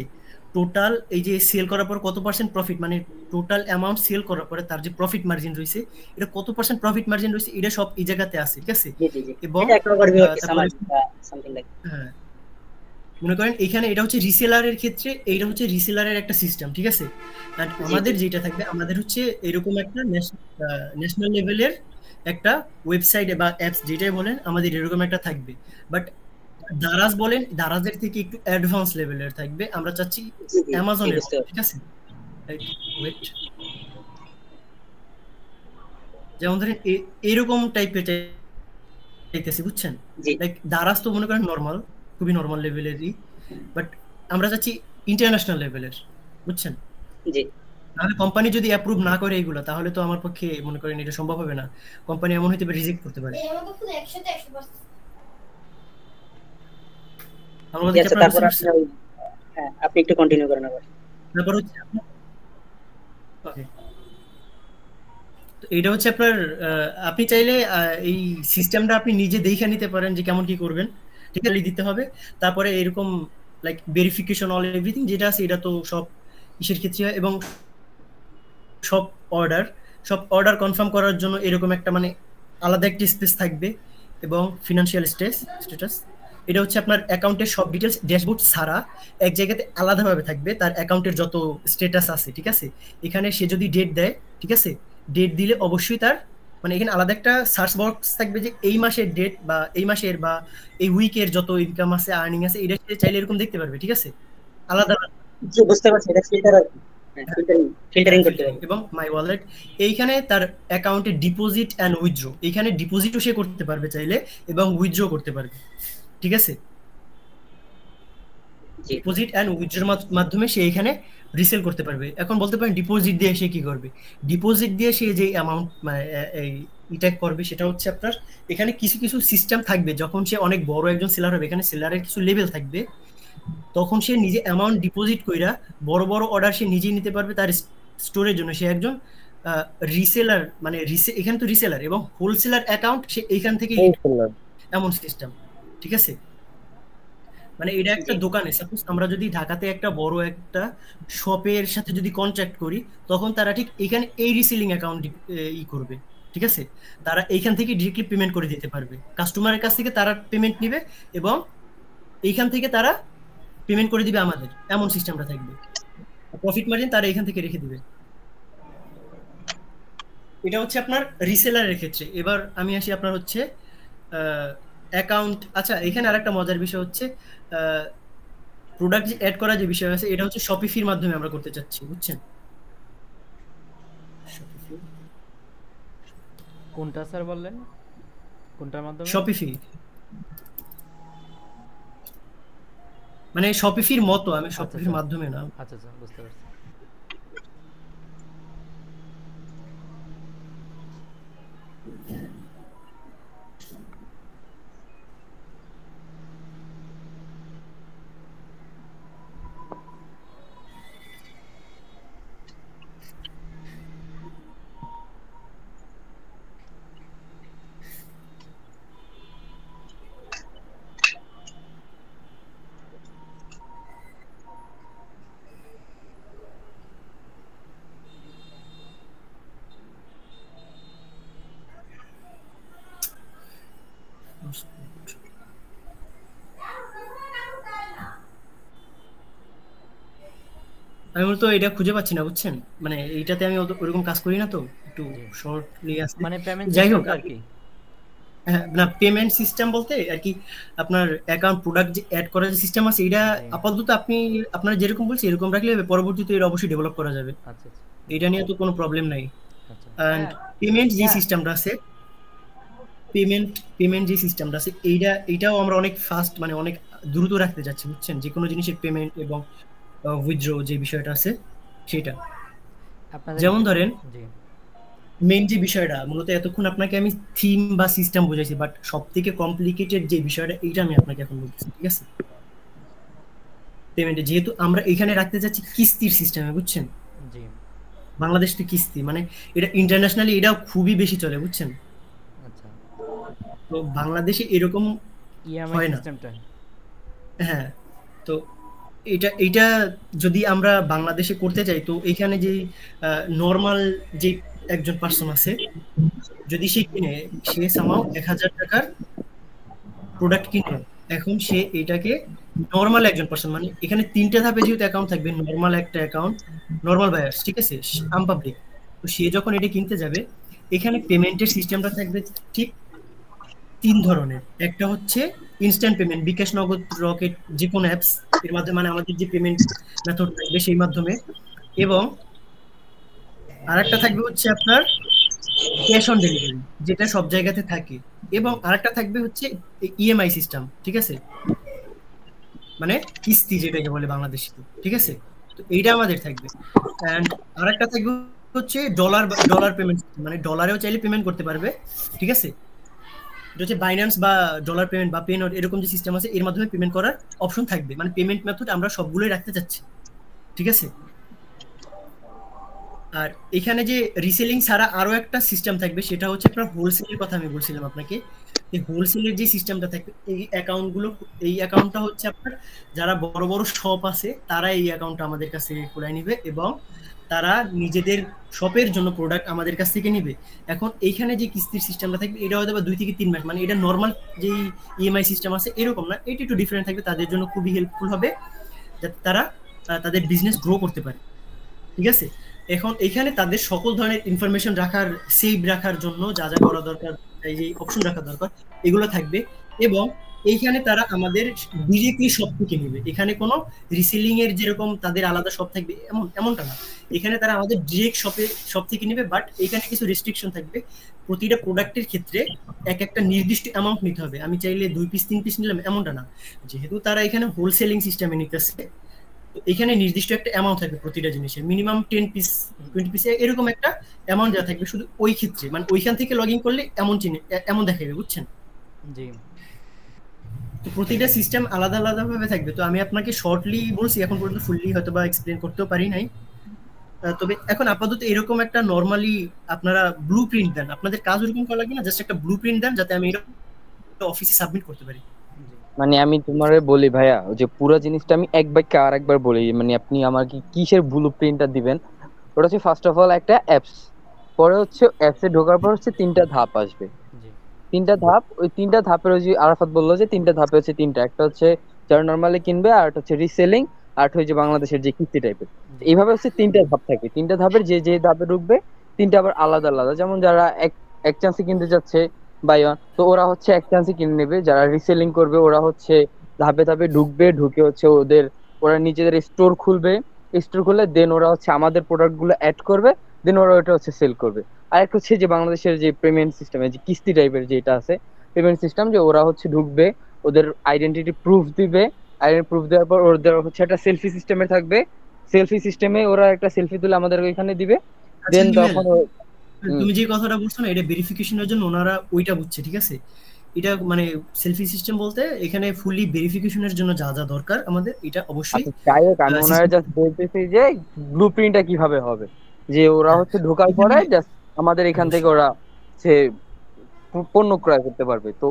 টোটাল এই যে সেল করার পর কত পার্সেন্ট প্রফিট, মানে টোটাল অ্যামাউন্ট সেল করার পরে তার যে প্রফিট মার্জিন রয়েছে, এটা কত পার্সেন্ট প্রফিট মার্জিন রয়েছে, এটা সব এই জায়গাতে আছে, ঠিক আছে? জি জি জি, এবং এটা একটা ওভারভিউ আর কি, তারপরে সামারি বা সামথিং লাইক। হ্যাঁ, মনে করেন এখানে এটা হচ্ছে রিসেলারের ক্ষেত্রে, এইটা হচ্ছে রিসেলারের একটা সিস্টেম, ঠিক আছে? আর জি আমাদের জি যেটা থাকবে, আমাদের হচ্ছে এরকম একটা ন্যাশনাল লেভেলের একটা ওয়েবসাইট বা অ্যাপস যেটাই বলেন, আমাদের এরকম একটা থাকবে। বাট দারাজ বলেন, দারাজের থেকে একটু অ্যাডভান্স লেভেলের থাকবে, আমরা চাচ্ছি জি জি জি, অ্যামাজনের বুঝতে মতো, পারছি। ঠিক আছে? ওয়েট, যেমন ধরেন এরকম টাইপের চাইতেছি, বুঝছেন? জি লাইক দারাজ তো মনে করেন নর্মাল, খুবই নর্মাল লেভেলেরই, বাট আমরা চাচ্ছি ইন্টারন্যাশনাল লেভেলের, বুঝছেন? জি তাহলে কোম্পানি যদি অ্যাপ্রুভ না করে এগুলো, তাহলে তো আমার পক্ষে মনে করেন এটা সম্ভব হবে না। কোম্পানি এমন হইতে পারে রিজেক্ট করতে পারে। আমার জি, বলতে কি আচ্ছা আপনার তারপর বুঝতে পারছেন? হ্যাঁ আপনি একটু কন্টিনিউ করেন আবার। তারপর হচ্ছে ওকে, তো এটা হচ্ছে আপনার আপনি চাইলে এই সিস্টেমটা আপনি নিজে দেখে নিতে পারেন যে কেমন কি করবেন, ঠিক আছে? দিতে হবে, তারপরে এরকম লাইক ভেরিফিকেশন অল এভরিথিং যেটা আছে এটা তো সব ইসের ক্ষেত্রে হয়, এবং সব অর্ডার কনফার্ম করার জন্য এরকম একটা মানে আলাদা একটা স্পেস থাকবে, এবং ফিনান্সিয়াল স্ট্যাটাস এটা হচ্ছে আপনার অ্যাকাউন্টের সব ডিটেলস ড্যাশবোর্ড ছাড়া এক জায়গাতে আলাদাভাবে থাকবে, তার অ্যাকাউন্টের যত স্ট্যাটাস আছে, ঠিক আছে? এখানে সে যদি ডেট দেয়, ঠিক আছে, ডেট দিলে অবশ্যই তার মানে এখানে আলাদা একটা সার্চ বক্স থাকবে যে এই মাসের ডেট বা এই মাসের বা এই উইকের যত ইনকাম আছে, আর্নিং আছে, এটা সে চাইলে এরকম দেখতে পারবে, ঠিক আছে? আলাদা জি বুঝতে পারছি, এটা ফিল্টার, ফিল্টারিং করতে ফিল্টারিং হবে। এবং মাই ওয়ালেট, এইখানে তার অ্যাকাউন্টে ডিপোজিট অ্যান্ড উইথড্র, এইখানে ডিপোজিটও সে করতে পারবে চাইলে এবং উইথড্র করতে পারবে, ঠিক আছে? জি ডিপোজিট অ্যান্ড উইথড্রর মাধ্যমে সে এখানে রিসেল করতে পারবে। এখন বলতে পারেন ডিপোজিট দিয়ে সে কি করবে? ডিপোজিট দিয়ে সে যে অ্যামাউন্ট মানে এই এটা করবে সেটা হচ্ছে আপনার এখানে কিছু কিছু সিস্টেম থাকবে, যখন সে অনেক বড় একজন সেলার হবে, এখানে সেলারের কিছু লেভেল থাকবে, তখন সে নিজে অ্যামাউন্ট ডিপোজিট কইরা বড় বড় অর্ডার সে নিজেই নিতে পারবে তার স্টোরের জন্য। সে একজন রিসেলার, মানে এখানে তো রিসেলার এবং হোলসেলার অ্যাকাউন্ট সে এইখান থেকে এমন সিস্টেম, ঠিক আছে? মানে এটা একটা জি দোকানে, সাপোজ আমরা যদি ঢাকাতে একটা বড় একটা শপের সাথে যদি কন্ট্রাক্ট করি, তখন তারা ঠিক এখানে এই রিসেলিং অ্যাকাউন্ট করবে, ঠিক আছে? তারা এইখান থেকে ডিরেক্টলি পেমেন্ট করে দিতে পারবে, কাস্টমারের কাছ থেকে তারা পেমেন্ট নেবে এবং এইখান থেকে তারা পেমেন্ট করে দিবে আমাদের, এমন সিস্টেমটা থাকবে। প্রফিট মার্জিন তারা এখান থেকে রেখে দিবে। এটা হচ্ছে আপনার রিসেলারের ক্ষেত্রে। এবার আমি আসি আপনার হচ্ছে অ্যাকাউন্ট। আচ্ছা, এখানে আরেকটা মজার বিষয় হচ্ছে প্রোডাক্ট যে অ্যাড করা যে বিষয় আছে, এটা হচ্ছে শপিফির মাধ্যমে আমরা করতে চাচ্ছি, বুঝছেন? কোনটা স্যার বললেন? কোনটার মাধ্যমে? শপিফি মানে শপিফির মতো, আমি আচ্ছা শপিফির আচ্ছা মাধ্যমে না। আচ্ছা আচ্ছা, বুঝতে পারছি। আমি মূলত এটা খুঁজে পাচ্ছি না, বুঝছেন? মানে এইটাতে আমি ওরকম কাজ করি না, তো একটু জি, শর্টলি আছে। মানে পেমেন্ট যাই হোক, সিস্টেমটা আর কি। হ্যাঁ, না পেমেন্ট সিস্টেম বলতে আর কি আপনার অ্যাকাউন্ট প্রোডাক্ট যে অ্যাড করার যে সিস্টেম আছে, এটা জি, আপাতত আপনি আপনারা যেরকম বলছি এরকম রাখলে হবে, পরবর্তীতে এটা অবশ্যই ডেভেলপ করা যাবে, আচ্ছা আচ্ছা এটা নিয়ে তো কোনো প্রবলেম নাই। আচ্ছা। অ্যান্ড পেমেন্ট যে সিস্টেমটা আছে, পেমেন্ট যে সিস্টেমটা আছে এইটাও আমরা অনেক ফাস্ট মানে অনেক দ্রুত রাখতে যাচ্ছি, বুঝছেন? যে কোনো জিনিসের পেমেন্ট এবং উইথড্র যে বিষয়টা আছে সেটা। আপনাদের যেমন ধরেন জি মেইন যে বিষয়টা, মূলত এতক্ষণ আপনাকে আমি থিম বা সিস্টেম বুঝাইছি, বাট সব থেকে কমপ্লিকেটেড যে বিষয়টা এইটা আমি আপনাকে এখন বলতেছি, ঠিক আছে? পেমেন্টে যেহেতু আমরা এখানে রাখতে যাচ্ছি কিস্তির সিস্টেমে, বুঝছেন? জি, বাংলাদেশ তো কিস্তি মানে এটা ইন্টারন্যাশনালি এটাও খুবই বেশি চলে, বুঝছেন? আচ্ছা, তো বাংলাদেশে এরকম ইএমআই হয় না। সিস্টেমটা। হ্যাঁ, তো এইটা যদি আমরা বাংলাদেশে করতে চাই, তো এখানে যে নর্মাল যে একজন পার্সন আছে, যদি সে কিনে, সে সামাও ১,০০০ টাকার প্রোডাক্ট কিনলো, এখন সে এটাকে নর্মাল একজন পার্সন মানে এখানে ৩টা ধাপে যেহেতু অ্যাকাউন্ট থাকবে, নর্মাল একটা অ্যাকাউন্ট, নর্মাল বায়ার্স, ঠিক আছে, আম পাবলিক। তো সে যখন এটা কিনতে যাবে, এখানে পেমেন্টের সিস্টেমটা থাকবে ঠিক ৩ ধরনের। একটা হচ্ছে ইনস্ট্যান্ট পেমেন্ট, বিকাশ, নগদ, রকেট, যে কোনো অ্যাপস এর মাধ্যমে, মানে আমাদের যে পেমেন্ট মেথড থাকবে সেই মাধ্যমে। এবং আরেকটা থাকবে হচ্ছে আপনার ক্যাশ অন ডেলিভারি, যেটা সব জায়গাতে থাকে, এবং আরেকটা থাকবে হচ্ছে ইএমআই সিস্টেম, ঠিক আছে, মানে কিস্তি যেটাকে বলে বাংলাদেশে, ঠিক আছে। তো এইটা আমাদের থাকবে। অ্যান্ড আরেকটা থাকবে হচ্ছে ডলার পেমেন্ট, মানে ডলারেও চাইলে পেমেন্ট করতে পারবে, ঠিক আছে। এটা হচ্ছে বাইন্যান্স বা ডলার পেমেন্ট বা পেন এরকম যে সিস্টেম আছে, এর মাধ্যমে পেমেন্ট করার অপশন থাকবে, মানে পেমেন্ট মেথড আমরা সবগুলোই রাখতে চাচ্ছি, ঠিক আছে। আর এখানে যে রিসেলিং ছাড়া আরো একটা সিস্টেম থাকবে, সেটা হচ্ছে আপনার হোলসেলের কথা আমি বলছিলাম আপনাকে। এই হোলসেলের যে সিস্টেমটা থাকবে, এই অ্যাকাউন্টটা হচ্ছে আপনার যারা বড় বড় শপ আছে তারা এই অ্যাকাউন্টটা আমাদের কাছ থেকে খোলাই নিবে, এবং তারা নিজেদের শপের জন্য প্রোডাক্ট আমাদের কাছ থেকে নিবে। এখন এইখানে যে কিস্তির সিস্টেমটা থাকবে, এটা হয়তো বা 2 থেকে 3 মাস, মানে এটা নর্মাল যেই ইএমআই সিস্টেম আছে এরকম না, এটা একটু ডিফারেন্ট থাকবে, তাদের জন্য খুবই হেল্পফুল হবে, যাতে তারা তাদের বিজনেস গ্রো করতে পারে, ঠিক আছে। এখন এখানে তাদের সকল ধরনের ইনফরমেশন সেভ রাখার জন্য যা যা করা দরকার, এই যে অপশন রাখা দরকার, এগুলো থাকবে। এবং এইখানে তারা আমাদের ডিরেক্টলি শপ থেকে নেবে, এখানে কোনো রিসেলিং এর যেরকম তাদের আলাদা শপ থাকবে এমনটা না, এখানে তারা আমাদের ডিরেক্ট শপ থেকে নেবে। বাট এখানে কিছু রেস্ট্রিকশন থাকবে, প্রতিটা প্রোডাক্টের ক্ষেত্রে একটা নির্দিষ্ট অ্যামাউন্ট নিতে হবে, আমি চাইলে 2 পিস 3 পিস নিলাম এমনটা না, যেহেতু তারা এখানে হোলসেলিং সিস্টেমে নিতেছে, এখানে নির্দিষ্ট একটা অ্যামাউন্ট থাকবে প্রতিটা জিনিসের, মিনিমাম 10 পিস 20 পিস এরকম একটা অ্যামাউন্ট দেওয়া থাকবে শুধু ওই ক্ষেত্রে, মানে ওইখান থেকে লগ ইন করলে এমন দেখাবে, বুঝছেন। জি। তো প্রতিটা সিস্টেম আলাদা আলাদা ভাবে থাকবে। তো আমি আপনাকে শর্টলি বলছি, এখন পর্যন্ত ফুললি হয়তো বা এক্সপ্লেন করতেও পারি নাই। তবে এখন আপাতত এরকম একটা নরমালি আপনারা ব্লু প্রিন্ট দেন, আপনাদের কাজ ওরকম করা লাগবে না, জাস্ট একটা ব্লু প্রিন্ট দেন যাতে আমি এটা অফিসে সাবমিট করতে পারি। মানে আমি তোমারে বলি ভাইয়া, ওই যে পুরো জিনিসটা আমি এক বাক্যে আর একবার বলি, মানে আপনি আমার কিসের ব্লু প্রিন্টটা দিবেন। ওটা হচ্ছে ফার্স্ট অফ অল একটা অ্যাপস, পরে হচ্ছে অ্যাপসে ঢোকার পর হচ্ছে 3টা ধাপ আসবে। 3টা ধাপ, ওই 3টা ধাপের ওই যে আরাফাত বললো যে 3টা ধাপে হচ্ছে 3টা, একটা হচ্ছে যারা নর্মালি কিনবে, আর একটা হচ্ছে রিসেলিং, আর একটা হচ্ছে বাংলাদেশের যে কিস্তি টাইপের। এইভাবে হচ্ছে 3টা ধাপ থাকে, 3টা ধাপের যে যে ধাপে ঢুকবে 3টা আবার আলাদা আলাদা। যেমন যারা এক চান্সে কিনতে যাচ্ছে বাই ওয়ান, তো ওরা হচ্ছে এক চান্সে কিনে নেবে। যারা রিসেলিং করবে ওরা হচ্ছে ধাপে ধাপে ঢুকবে, ঢুকে হচ্ছে ওরা নিজেদের স্টোর খুলবে, স্টোর খুলে দেন ওরা হচ্ছে আমাদের প্রোডাক্ট গুলো অ্যাড করবে, দেন ওরা ওটা হচ্ছে সেল করবে। আর একটা হচ্ছে যে বাংলাদেশের যে পেমেন্ট সিস্টেম, যে কিস্তি টাইপের যেটা আছে পেমেন্ট সিস্টেম, যে ওরা হচ্ছে ঢুকবে, ওদের আইডেন্টিটি প্রুফ দিবে, আইডেন্টি প্রুফ দেওয়ার পর ওদের হচ্ছে একটা সেলফি সিস্টেমে থাকবে, সেলফি সিস্টেমে ওরা একটা সেলফি তুলে আমাদের ওইখানে দিবে, দেন তখন তুমি যে কথাটা বলছো না, এটা ভেরিফিকেশনের জন্য ওনারা ওইটা বুঝছে, ঠিক আছে। এটা মানে সেলফি সিস্টেম বলতে এখানে ফুলি ভেরিফিকেশনের জন্য যা যা দরকার আমাদের, এটা অবশ্যই যাই হোক, আমি ওনারা জাস্ট বলতেছি যে ব্লুপ্রিন্টটা কিভাবে হবে, যে ওরা হচ্ছে ঢোকার পরে জাস্ট আমাদের এখান থেকে ওরা সে পণ্য ক্রয় করতে পারবে। তো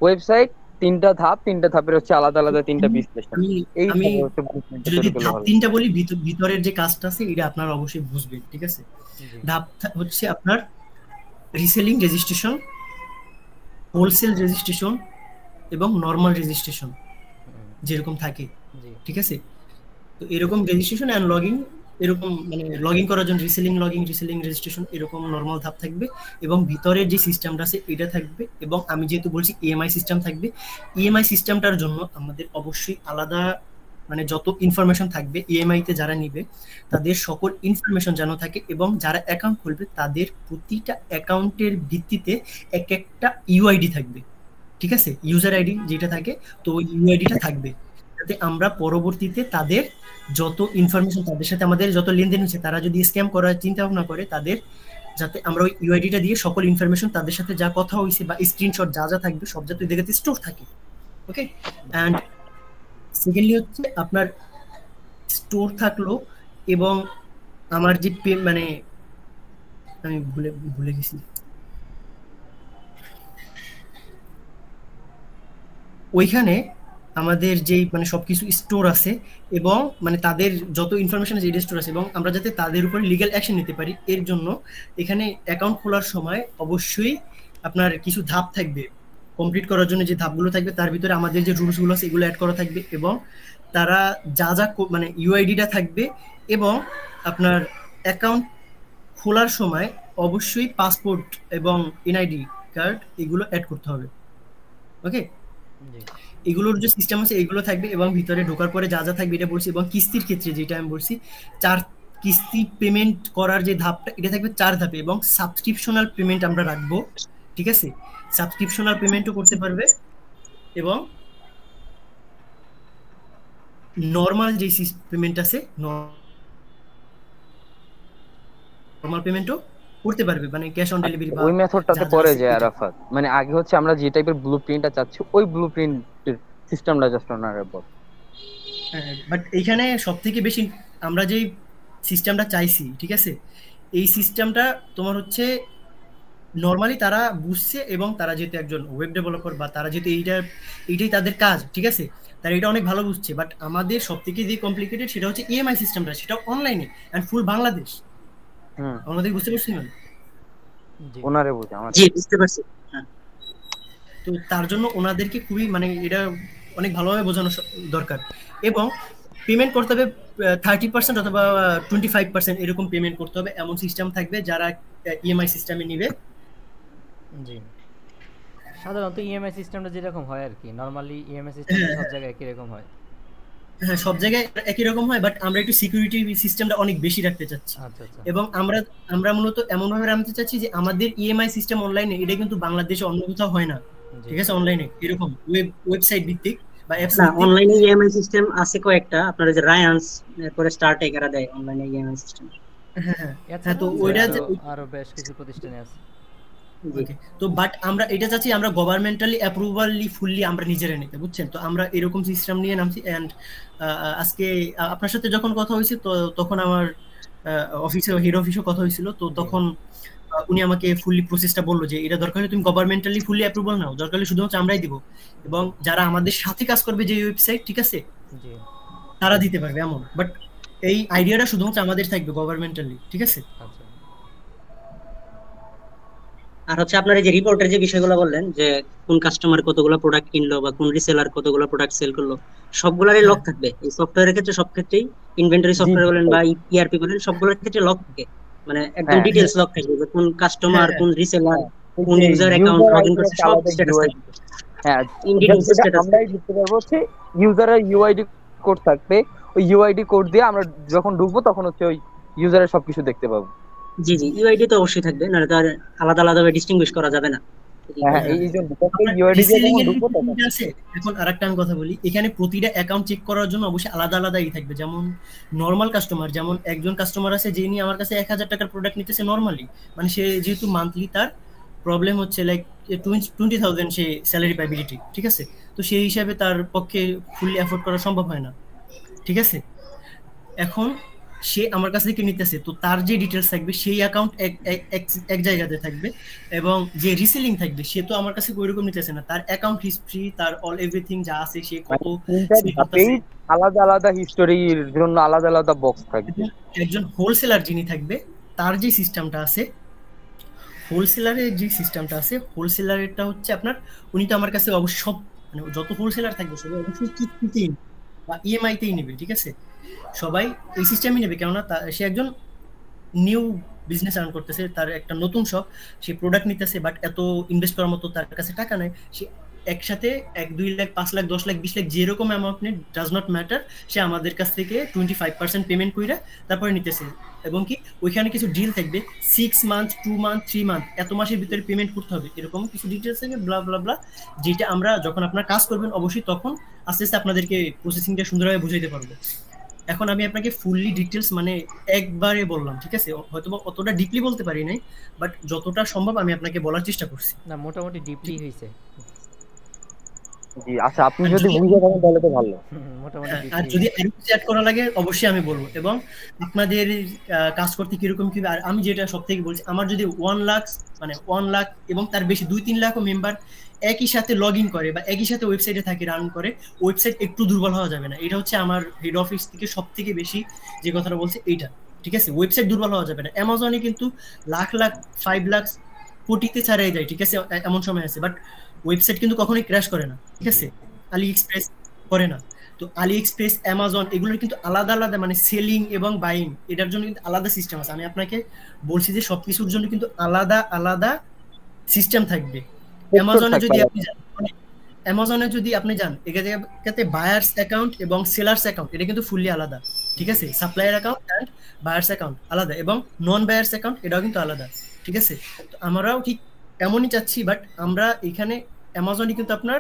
ওয়েবসাইট 3টা ধাপ, 3টা ধাপের হচ্ছে আলাদা আলাদা 3টা বিশ্লেষণ। আমি যদি ধাপ 3টা বলি, ভিতরের যে কাজটা আছে এটা আপনারা অবশ্যই বুঝবেন, ঠিক আছে। ধাপ হচ্ছে আপনার রিসেলিং রেজিস্ট্রেশন, হোলসেল রেজিস্ট্রেশন এবং নরমাল রেজিস্ট্রেশন যেরকম থাকে, ঠিক আছে। তো এরকম রেজিস্ট্রেশন এন্ড লগইন, এরকম মানে লগইন করার জন্য রিসেলিং রেজিস্ট্রেশন, এরকম নরমাল ধাপ থাকবে, এবং ভিতরের যে সিস্টেমটা আছে এটা থাকবে। এবং আমি যেহেতু বলছি ইএমআই সিস্টেম থাকবে, ইএমআই সিস্টেমটার জন্য আমাদের অবশ্যই আলাদা মানে যত ইনফরমেশন থাকবে ইএমআই তে যারা নিবে তাদের সকল ইনফরমেশন যেন থাকে, এবং যারা অ্যাকাউন্ট খুলবে তাদের প্রতিটা অ্যাকাউন্টের ভিত্তিতে একটা ইউআইডি থাকবে, ঠিক আছে, ইউজার আইডি যেটা থাকে, তো ওই ইউআইডিটা থাকবে, যাতে আমরা পরবর্তীতে তাদের যত ইনফরমেশন, তাদের সাথে আমাদের যত লেনদেন হচ্ছে, তারা যদি স্ক্যাম করার চিন্তা ভাবনা করে, তাদের যাতে আমরা ওই ইউআইডিটা দিয়ে সকল ইনফরমেশন, তাদের সাথে যা কথা হয়েছে বা স্ক্রিনশট যা যা থাকবে সব যাতে ওই জায়গাতে স্টোর থাকে। ওকে, অ্যান্ড সেকেন্ডলি হচ্ছে আপনার স্টোর থাকলো, এবং আমার যে মানে আমি ভুলে গেছি, ওইখানে আমাদের যেই মানে সবকিছু স্টোর আছে, এবং মানে তাদের যত ইনফরমেশন আছে স্টোর আছে, এবং আমরা যাতে তাদের উপরে লিগ্যাল অ্যাকশন নিতে পারি, এর জন্য এখানে অ্যাকাউন্ট খোলার সময় অবশ্যই আপনার কিছু ধাপ থাকবে, কমপ্লিট করার জন্য যে ধাপগুলো থাকবে তার ভিতরে আমাদের যে রুলসগুলো আছে এগুলো অ্যাড করা থাকবে, এবং তারা যা যা মানে ইউআইডিটা থাকবে, এবং আপনার অ্যাকাউন্ট খোলার সময় অবশ্যই পাসপোর্ট এবং এনআইডি কার্ড এগুলো অ্যাড করতে হবে। ওকে, এগুলোর যে সিস্টেম আছে এগুলো থাকবে, এবং ভিতরে ঢোকার পরে যা যা থাকবে এটা বলছি। এবং কিস্তির ক্ষেত্রে যেটা আমি বলছি, কিস্তি পেমেন্ট করার যে ধাপটা এটা থাকবে 4 ধাপে, এবং সাবস্ক্রিপশনাল পেমেন্ট আমরা রাখবো, ঠিক আছে? সাবস্ক্রিপশনাল পেমেন্টও করতে পারবে এবং নর্মাল যে পেমেন্ট আছে নর্মাল পেমেন্টও করতে পারবে, মানে ক্যাশ অন ডেলিভারি বা ওই মেথডটাতে যা যা পরে আছে যায় ওইটা। আরাফাত, মানে আগে হচ্ছে আমরা যে টাইপের ব্লুপ্রিন্টটা চাচ্ছি ওই ব্লুপ্রিন্টের সিস্টেমটা জাস্ট ওনারে বল। বাট এইখানে সব থেকে বেশি আমরা যেই সিস্টেমটা চাইছি, ঠিক আছে, এই সিস্টেমটা তোমার হচ্ছে নর্মালি তারা বুঝছে, এবং তারা যেহেতু একজন ওয়েব ডেভেলপার বা তারা যেহেতু এইটাই তাদের কাজ, ঠিক আছে, তারা এটা অনেক ভালো বুঝছে। বাট আমাদের সব থেকে যে কমপ্লিকেটেড সেটা হচ্ছে ইএমআই সিস্টেমটা, সেটা অনলাইনে অ্যান্ড ফুল বাংলাদেশ। হুম, আমাদের বুঝতে পারছি না, জি ওনারে বুঝে আমার। জি বুঝতে পারছি। হ্যাঁ তো তার জন্য ওনাদেরকে খুবই মানে এটা অনেক ভালোভাবে বোঝানো দরকার, এবং পেমেন্ট করতে হবে 30% অথবা 25% এরকম পেমেন্ট করতে হবে, এমন সিস্টেম থাকবে যারা ইএমআই সিস্টেমে নিবে। জি সাধারণত ইএমআই সিস্টেমটা যেরকম হয় আর কি, নরমালি ইএমআই সিস্টেমটা সব জায়গায় একই রকম হয়। হ্যাঁ, সব জায়গায় একই রকম হয়, বাট আমরা একটু সিকিউরিটি সিস্টেমটা অনেক বেশি রাখতে চাচ্ছি, আচ্ছা আচ্ছা এবং আমরা মূলত এমন ভাবে রাখতে চাচ্ছি যে আমাদের ইএমআই সিস্টেম অনলাইনে এটা কিন্তু বাংলাদেশে অন্য কোথাও হয় না, জি ঠিক আছে? অনলাইনে এরকম ওয়েবসাইট ভিত্তিক বা অ্যাপস না, ভিত্তিক। অনলাইনে ইএমআই সিস্টেম আছে কয়েকটা, আপনার যে রায়ান্স এরপরে স্টার্ট এরা দেয় অনলাইনে ইএমআই সিস্টেম। হ্যাঁ হ্যাঁ হ্যাঁ, এছাড়া তো আছে ওইটা আরো বেশ কিছু প্রতিষ্ঠানে আছে। জি ওকে, তো বাট আমরা এটা চাচ্ছি আমরা গভর্নমেন্টালি অ্যাপ্রুভালি ফুললি আমরা নিজেরা নিতে, বুঝছেন? তো আমরা এরকম সিস্টেম নিয়ে নামছি। অ্যান্ড আজকে আপনার সাথে যখন কথা হয়েছে তো তখন আমার অফিসে হেড অফিসে কথা হয়েছিল, তো তখন উনি আমাকে ফুললি প্রসেসটা বললো যে এটা দরকার হলে তুমি গভর্নমেন্টালি ফুললি অ্যাপ্রুভাল নাও, দরকার হলে শুধুমাত্র আমরাই দিব, এবং যারা আমাদের সাথে কাজ করবে যে ওয়েবসাইট, ঠিক আছে, জি তারা দিতে পারবে এমন। বাট এই আইডিয়াটা শুধুমাত্র আমাদের থাকবে গভর্নমেন্টালি, ঠিক আছে? আচ্ছা আর হচ্ছে আপনার এই যে রিপোর্টের যে বিষয়গুলো বললেন, যে কোন কাস্টমার কতগুলো প্রোডাক্ট কিনলো বা কোন রিসেলার কতগুলো প্রোডাক্ট সেল করলো, সবগুলোরই লক থাকবে। এই সফটওয়্যারের ক্ষেত্রে সব ক্ষেত্রেই, ইনভেন্টরি জি সফটওয়্যার জি বলেন বা ইআরপি বলেন, সবগুলোর ক্ষেত্রে লক থাকে, মানে একদম হ্যাঁ ডিটেইলস লক থাকবে যে কোন কাস্টমার, হ্যাঁ কোন রিসেলার, হ্যাঁ, ওই কোন যে user account user login ID করছে, একটা সব আলাদা স্ট্যাটাস ইউআইডি, থাকবে, হ্যাঁ ইন জাস্ট ডিটেইলস যেটা স্ট্যাটাস আমরাই থাকবে। বুঝতে পারবো হচ্ছে ইউজারের ইউআইডি কোড থাকবে, ওই ইউআইডি কোড দিয়ে আমরা যখন ঢুকবো তখন হচ্ছে ওই ইউজারের সবকিছু দেখতে পাবো। জি জি, ইউআইডি তো অবশ্যই থাকবে, নাহলে তো আর আলাদা আলাদা ভাবে ডিস্টিংগুইশ করা যাবে না। হ্যাঁ হ্যাঁ, হ্যাঁ, এই জন্য আপনার ইউআইডি দিয়ে রিসেলিং যখন এর ঢুকবো তখন। বিষয়টা আছে। এখন আরেকটা আমি কথা বলি, এখানে প্রতিটা অ্যাকাউন্ট চেক করার জন্য অবশ্যই আলাদা আলাদাই থাকবে। যেমন নর্মাল কাস্টমার, যেমন একজন কাস্টমার আছে যিনি আমার কাছে 1000 টাকার প্রোডাক্ট নিতেছে নর্মালি, মানে সে যেহেতু মান্থলি তার প্রবলেম হচ্ছে লাইক 20,000 সে স্যালারি পাইবিলিটি, ঠিক আছে, তো সেই হিসাবে তার পক্ষে ফুললি অ্যাফোর্ড করা সম্ভব হয় না, ঠিক আছে? এখন সে আমার কাছ থেকে নিতেছে, তো তার যে ডিটেলস থাকবে সেই অ্যাকাউন্ট এক জায়গাতে থাকবে, এবং যে রিসেলিং থাকবে সে তো আমার কাছে ওইরকম নিতেছে না, তার অ্যাকাউন্ট হিস্ট্রি, তার অল এভরিথিং যা আছে, সে কত মানে তিনটা সেল ধাপেই করতেছে। আলাদা আলাদা হিস্টোরির জন্য আলাদা আলাদা বক্স থাকবে। একজন হোলসেলার যিনি থাকবে তার যে সিস্টেমটা আছে, হোলসেলারেরটা হচ্ছে আপনার, উনি তো আমার কাছে অবশ্যই সব, মানে যত হোলসেলার থাকবে সবাই অবশ্যই কিস্তিতেই বা ইএমআই-তেই নেবে, ঠিক আছে? সবাই এই সিস্টেমই নেবে, কেননা সে একজন নিউ বিজনেস রান করতেছে, তার একটা নতুন শপ, সে প্রোডাক্ট নিতেছে, বাট এত ইনভেস্ট করার মতো তার কাছে টাকা নাই। সে একসাথে 1-2 লাখ, 5 লাখ, 10 লাখ, 20 লাখ যেরকম অ্যামাউন্ট নেই, ডাজ নট ম্যাটার, সে আমাদের কাছ থেকে 25% পেমেন্ট কইরা তারপরে নিতেছে, এবং কি ওইখানে কিছু ডিল থাকবে, 6 মান্থ, 2 মান্থ, 3 মান্থ, এত মাসের ভিতরে পেমেন্ট করতে হবে, এরকম কিছু ডিটেলস থাকে, ব্লা ব্লা ব্লা, যেটা আমরা যখন আপনার কাজ করবেন অবশ্যই তখন আস্তে আস্তে আপনাদেরকে প্রসেসিংটা সুন্দরভাবে বুঝাইতে পারবো। এখন আমি আপনাকে ফুললি ডিটেলস মানে একবারে বললাম, ঠিক আছে, হয়তো অতটা ডিপলি বলতে পারি নাই, বাট যতটা সম্ভব আমি আপনাকে বলার চেষ্টা করছি। না মোটামুটি ডিপলি হয়েছে। জি আচ্ছা, আপনি আর যদি যদি বুঝে থাকেন তাহলে তো ভালো। মোটামুটি আর ডিপলি যদি আরো কিছু অ্যাড করা লাগে অবশ্যই আমি বলবো, এবং আপনাদের কাজ করতে কিরকম কি, আর আমি যেটা সব থেকে বলছি, আমার যদি 1 লাখ, মানে 1 লাখ এবং তার বেশি 2-3 লাখও মেম্বার একই সাথে লগ ইন করে বা একই সাথে ওয়েবসাইটে থাকে, রান করে, ওয়েবসাইট একটু দুর্বল হওয়া যাবে না। এটা হচ্ছে আমার হেড অফিস থেকে সব থেকে বেশি যে কথাটা বলছে এইটা, ঠিক আছে? ওয়েবসাইট দুর্বল হওয়া যাবে না। অ্যামাজনে কিন্তু লাখ লাখ, 5 লাখ, কোটিতে ছাড়াই যায়, ঠিক আছে, এমন সময় আছে, বাট ওয়েবসাইট কিন্তু কখনোই ক্র্যাশ করে না, ঠিক আছে? আলি এক্সপ্রেস করে না। তো আলি এক্সপ্রেস, অ্যামাজন, এগুলোর কিন্তু আলাদা আলাদা মানে সেলিং এবং বাইং, এটার জন্য কিন্তু আলাদা সিস্টেম আছে। আমি আপনাকে বলছি যে সবকিছুর জন্য কিন্তু আলাদা আলাদা সিস্টেম থাকবে। অ্যামাজনে যদি আপনি যান, মানে অ্যামাজনে যদি আপনি যান, এটাতে বায়ার্স অ্যাকাউন্ট এবং সেলার্স অ্যাকাউন্ট, এটা কিন্তু ফুললি আলাদা, ঠিক জি আছে, supplier account and buyers account আলাদা, এবং নন বায়ার্স অ্যাকাউন্ট এটাও কিন্তু আলাদা। ঠিক আছে, তো আমরাও ঠিক এমনই চাচ্ছি, বাট আমরা এখানে অ্যামাজনে কিন্তু আপনার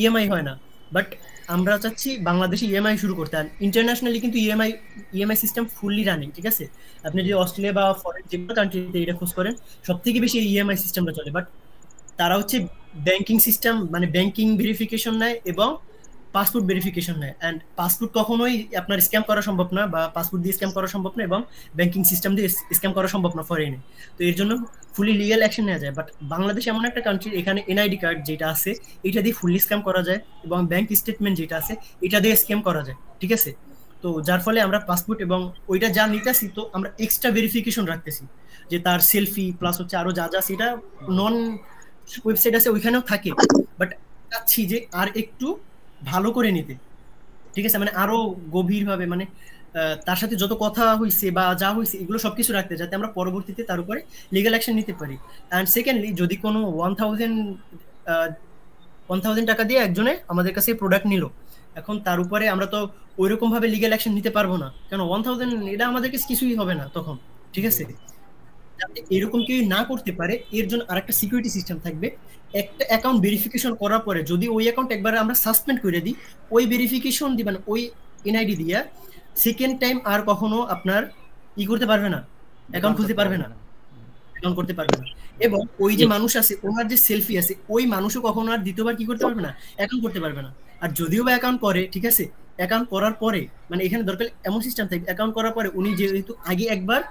ইএমআই হয় না, বাট আমরা চাচ্ছি বাংলাদেশে ইএমআই শুরু করতে। আর ইন্টারন্যাশনালি কিন্তু ইএমআই সিস্টেম ফুললি রানিং। ঠিক আছে, আপনি যদি অস্ট্রেলিয়া বা ফরেন যে কোনো কান্ট্রিতে এটা খোঁজ করেন, সব থেকে বেশি ইএমআই সিস্টেমটা চলে। বাট তারা হচ্ছে ব্যাংকিং সিস্টেম, মানে ব্যাংকিং ভেরিফিকেশন নেয় এবং পাসপোর্ট ভেরিফিকেশন নেয়। অ্যান্ড পাসপোর্ট কখনোই আপনার স্ক্যাম করা সম্ভব না, বা পাসপোর্ট দিয়ে স্ক্যাম করা সম্ভব না, এবং ব্যাংকিং সিস্টেম দিয়ে স্ক্যাম করা সম্ভব না ফরেনে। তো এর জন্য ফুলি লিগ্যাল অ্যাকশন নেওয়া যায়। বাট বাংলাদেশ এমন একটা কান্ট্রি, এখানে এনআইডি কার্ড যেটা আছে এটা দিয়ে ফুললি স্ক্যাম করা যায়, এবং ব্যাংক স্টেটমেন্ট যেটা আছে এটা দিয়ে স্ক্যাম করা যায়। ঠিক আছে, তো যার ফলে আমরা পাসপোর্ট এবং ওইটা যা নিতেছি, তো আমরা এক্সট্রা ভেরিফিকেশন রাখতেছি, যে তার সেলফি প্লাস হচ্ছে আরো যা যা সেটা নন ওয়েবসাইট আছে ওইখানেও থাকে, বাট চাচ্ছি যে আর একটু ভালো করে নিতে। ঠিক আছে, মানে আরো গভীর ভাবে, মানে তার সাথে যত কথা হইছে বা যা হইছে এগুলো সবকিছু রাখতে, যাতে আমরা পরবর্তীতে তার উপরে লিগ্যাল অ্যাকশন নিতে পারি। অ্যান্ড সেকেন্ডলি, যদি কোনো 1000 টাকা দিয়ে একজনে আমাদের কাছে প্রোডাক্ট নিল, এখন তার উপরে আমরা তো ওইরকম ভাবে লিগ্যাল অ্যাকশন নিতে পারবো না, কেন 1000 এটা আমাদের কাছে কিছুই হবে না তখন। ঠিক আছে, যাতে এরকম কেউ না করতে পারে এর জন্য আরেকটা সিকিউরিটি সিস্টেম থাকবে। একটা অ্যাকাউন্ট ভেরিফিকেশন করার পরে যদি ওই অ্যাকাউন্ট একবার আমরা সাসপেন্ড করে দিই, ওই ভেরিফিকেশন দিবেন ওই এনআইডি দিয়া সেকেন্ড টাইম আর কখনো আপনার করতে পারবে না, অ্যাকাউন্ট খুলতে পারবে না, অ্যাকাউন্ট করতে পারবে না। এবং ওই যে মানুষ আছে, ওনার যে সেলফি আছে, ওই মানুষও কখনো আর দ্বিতীয়বার কি করতে পারবে না, অ্যাকাউন্ট করতে পারবে না। আর যদিও বা অ্যাকাউন্ট করে, ঠিক আছে, অ্যাকাউন্ট করার পরে, মানে এখানে দরকার এমন সিস্টেম থাকবে, অ্যাকাউন্ট করার পরে উনি যেহেতু আগে একবার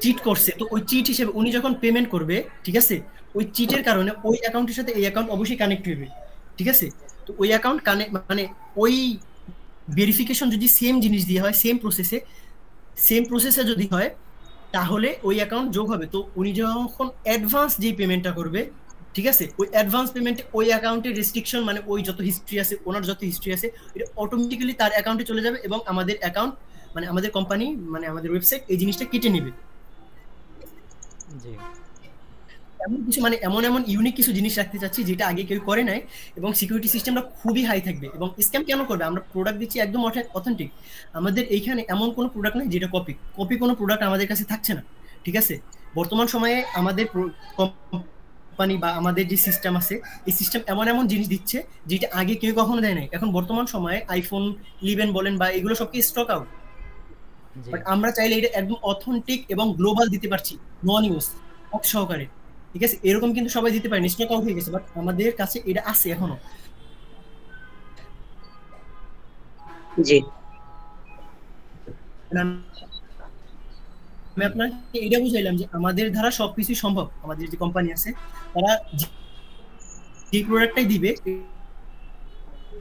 চিট করছে, তো ওই চিট হিসেবে উনি যখন পেমেন্ট করবে, ঠিক আছে, ওই চিটের কারণে ওই অ্যাকাউন্টের সাথে এই অ্যাকাউন্ট অবশ্যই কানেক্ট হবে। ঠিক আছে, তো ওই অ্যাকাউন্ট কানেক্ট, মানে ওই ভেরিফিকেশন যদি সেম জিনিস দিয়ে হয়, সেম প্রসেসে যদি হয়, তাহলে ওই অ্যাকাউন্ট যোগ হবে। তো উনি যখন অ্যাডভান্স যে পেমেন্টটা করবে, ঠিক আছে, ওই অ্যাডভান্স পেমেন্টে ওই অ্যাকাউন্টের রেস্ট্রিকশন, মানে ওই যত হিস্ট্রি আছে, ওনার যত হিস্ট্রি আছে, এটা অটোমেটিক্যালি তার অ্যাকাউন্টে চলে যাবে, এবং আমাদের অ্যাকাউন্ট, মানে আমাদের কোম্পানি, মানে আমাদের ওয়েবসাইট এই জিনিসটা কেটে নেবে। জি এমন কিছু, মানে এমন এমন ইউনিক কিছু জিনিস রাখতে চাচ্ছি যেটা আগে কেউ করে নাই, এবং সিকিউরিটি সিস্টেমটা খুবই হাই থাকবে। এবং স্ক্যাম কেন করবে, আমরা প্রোডাক্ট দিচ্ছি একদম অথেন্টিক। আমাদের এইখানে এমন কোনো প্রোডাক্ট নেই যেটা কপি কোনো প্রোডাক্ট আমাদের কাছে থাকছে না। ঠিক আছে, বর্তমান সময়ে আমাদের কোম্পানি বা আমাদের যে সিস্টেম আছে, এই সিস্টেম এমন এমন জিনিস দিচ্ছে যেটা আগে কেউ কখনো দেয় নাই। এখন বর্তমান সময়ে আইফোন 11 বলেন বা এগুলো সবকে স্টক আউট, জি বাট আমরা চাইলে এটা একদম অথেন্টিক এবং গ্লোবাল দিতে পারছি, নন ইউজ অফ সহকারে। ঠিক আছে, এরকম কিন্তু সবাই দিতে পারে, স্টক আউট হয়ে গেছে, বাট আমাদের কাছে এটা আছে এখনো। জি আমি আপনাকে এটা বুঝাইলাম যে আমাদের দ্বারা সবকিছু সম্ভব। আমাদের যে কোম্পানি আছে, তারা যে প্রোডাক্টটাই দিবে,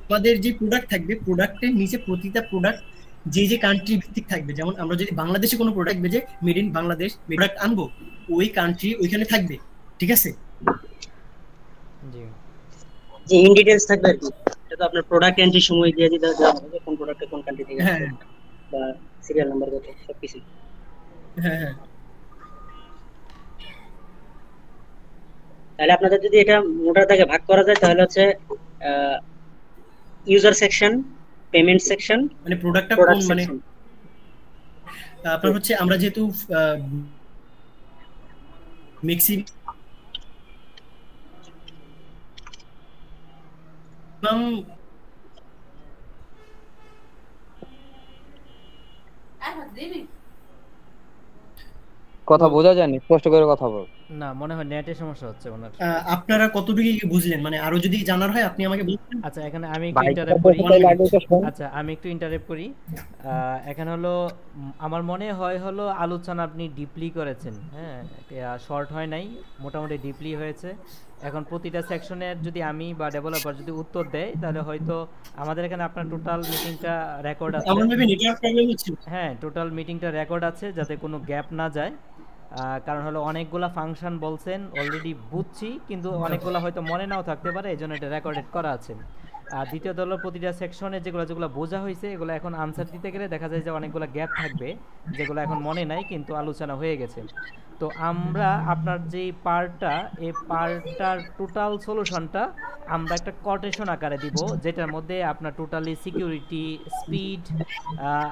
আমাদের যে প্রোডাক্ট থাকবে, প্রোডাক্টের নিচে প্রতিটা প্রোডাক্ট যে যে কান্ট্রি ভিত্তিক থাকবে। যেমন আমরা যদি বাংলাদেশে কোনো প্রোডাক্ট থাকবে যে মেড ইন বাংলাদেশ প্রোডাক্ট আনবো, ওই কান্ট্রি ওইখানে থাকবে। ঠিক আছে, জি যে ইন ডিটেইলস থাকবে আর কি, এটা তো আপনার প্রোডাক্ট এন্ট্রি সময় দিয়ে দিতে হবে, কোন প্রোডাক্টে কোন কান্ট্রি থেকে হ্যাঁ আসছে বা সিরিয়াল নাম্বার কত, সবকিছু। হ্যাঁ হ্যাঁ। তাহলে আপনাদের যদি এটা মোটা দাগে ভাগ করা যায়, তাহলে হচ্ছে ইউজার সেকশন, পেমেন্ট সেকশন, মানে প্রোডাক্টটা কোন, প্রোডাক্ট মানে সেকশন। আপনার হচ্ছে আমরা যেহেতু ম্যাক্সিমাম কথা বোঝা যায়নি, স্পষ্ট করে কথা বল। না, মনে হয় নেটের সমস্যা হচ্ছে ওনার। আপনারা কতটুকু কি বুঝলেন, মানে আরো যদি জানার হয় আপনি আমাকে বলবেন। আচ্ছা, এখানে আমি একটু ভাই ইন্টারাপ্ট কথা করি। বলতে লাগলে তো শোন। আচ্ছা, আমি একটু ইন্টারাপ্ট করি। এখানে হলো আমার মনে হয় হলো আলোচনা আপনি ডিপলি করেছেন, হ্যাঁ, শর্ট হয় নাই, মোটামুটি ডিপলি হয়েছে। এখন প্রতিটা সেকশনের যদি আমি বা ডেভেলপার যদি উত্তর দেয়, তাহলে হয়তো আমাদের এখানে আপনার টোটাল মিটিংটা রেকর্ড আছে। আমার ভাবে নেটওয়ার্ক প্রবলেম হচ্ছে। হ্যাঁ, টোটাল মিটিংটা রেকর্ড আছে, যাতে কোনো গ্যাপ না যায়। কারণ হলো অনেকগুলা ফাংশন বলছেন অলরেডি বুঝছি, কিন্তু অনেকগুলা হয়তো মনে নাও থাকতে পারে, এই জন্য এটা রেকর্ডেড করা আছে। আর দ্বিতীয়ত হলো প্রতিটা সেকশনে যেগুলো যেগুলো বোঝা হয়েছে এগুলো এখন আনসার দিতে গেলে দেখা যায় যে অনেকগুলো গ্যাপ থাকবে যেগুলো এখন মনে নাই কিন্তু আলোচনা হয়ে গেছে। তো আমরা আপনার যে পার্টটা এই পার্টটার টোটাল সলিউশনটা আমরা একটা কোটেশন আকারে দিব, যেটার মধ্যে আপনার টোটালি সিকিউরিটি, স্পিড,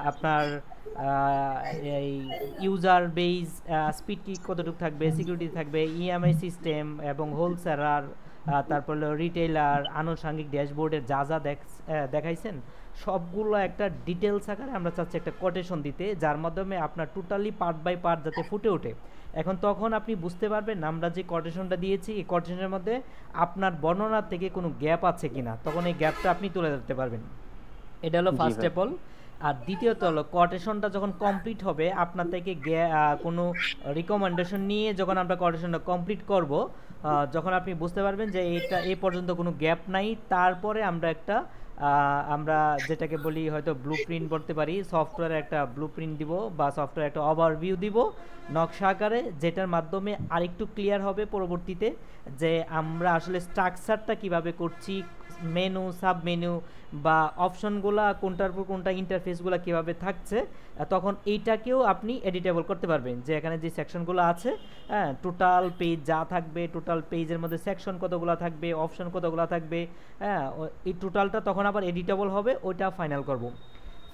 আপনার এই ইউজার বেস স্পিড কি কতটুকু থাকবে, সিকিউরিটি থাকবে, ইএমআই সিস্টেম এবং হোলসেলার, তারপর হলো রিটেইলার, আনুষঙ্গিক ড্যাশবোর্ডের যা যা দেখাইছেন সবগুলো একটা ডিটেলস আকারে আমরা চাচ্ছি একটা কোটেশন দিতে, যার মাধ্যমে আপনার টোটালি পার্ট বাই পার্ট যাতে ফুটে ওঠে। এখন তখন আপনি বুঝতে পারবেন আমরা যে কোটেশনটা দিয়েছি এই কোটেশনের মধ্যে আপনার বর্ণনার থেকে কোনো গ্যাপ আছে কিনা, তখন এই গ্যাপটা আপনি তুলে ধরতে পারবেন। এটা হলো ফার্স্ট স্টেপ। আর দ্বিতীয়ত হলো কোটেশনটা যখন কমপ্লিট হবে আপনার থেকে কোনো রিকমেন্ডেশন নিয়ে যখন আমরা কোটেশনটা কমপ্লিট করব, যখন আপনি বুঝতে পারবেন যে এটা এই পর্যন্ত কোনো গ্যাপ নাই, তারপরে আমরা যেটাকে বলি হয়তো ব্লুপ্রিন্ট বলতে পারি, সফটওয়্যারে একটা ব্লুপ্রিন্ট দিব বা সফটওয়্যারে একটা ওভারভিউ দিব নকশা আকারে, যেটার মাধ্যমে আরেকটু ক্লিয়ার হবে পরবর্তীতে যে আমরা আসলে স্ট্রাকচারটা কিভাবে করছি, মেনু, সাব মেনু বা অপশনগুলা কোনটার পর কোনটা, ইন্টারফেসগুলো কিভাবে থাকছে, তখন এইটাকেও আপনি এডিটেবল করতে পারবেন যে এখানে যে সেকশনগুলো আছে, হ্যাঁ, টোটাল পেজ যা থাকবে, টোটাল পেজের মধ্যে সেকশন কতগুলো থাকবে, অপশন কতগুলো থাকবে, হ্যাঁ, এই টোটালটা তখন আবার এডিটেবল হবে, ওইটা ফাইনাল করব।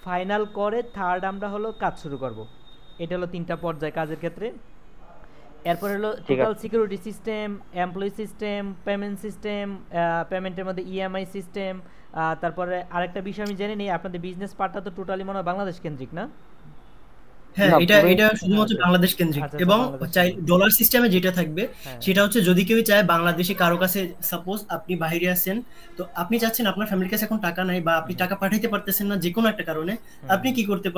ফাইনাল করে থার্ড আমরা হলো কাজ শুরু করব। এটা হলো 3টা পর্যায় কাজের ক্ষেত্রে। এরপর হলো total security system, employee system, payment system, পেমেন্টের মধ্যে ইএমআই সিস্টেম। তারপরে আরেকটা বিষয় আমি জেনে নিই, আপনাদের বিজনেস পার্টটা তো টোটালি মনে হয় বাংলাদেশ কেন্দ্রিক না? হ্যাঁ, এটা শুধুমাত্র বাংলাদেশ কেন্দ্রিক। এবং চাই ডলার সিস্টেমে যেটা থাকবে সেটা হচ্ছে যদি কেউ চায় বাংলাদেশে কারো কাছে, সাপোজ আপনি বাইরে আছেন, তো আপনি চাচ্ছেন আপনার ফ্যামিলির কাছে এখন টাকা নাই বা আপনি টাকা পাঠাইতে পারতেছেন না যে কোনো একটা কারণে, আপনি কি করতে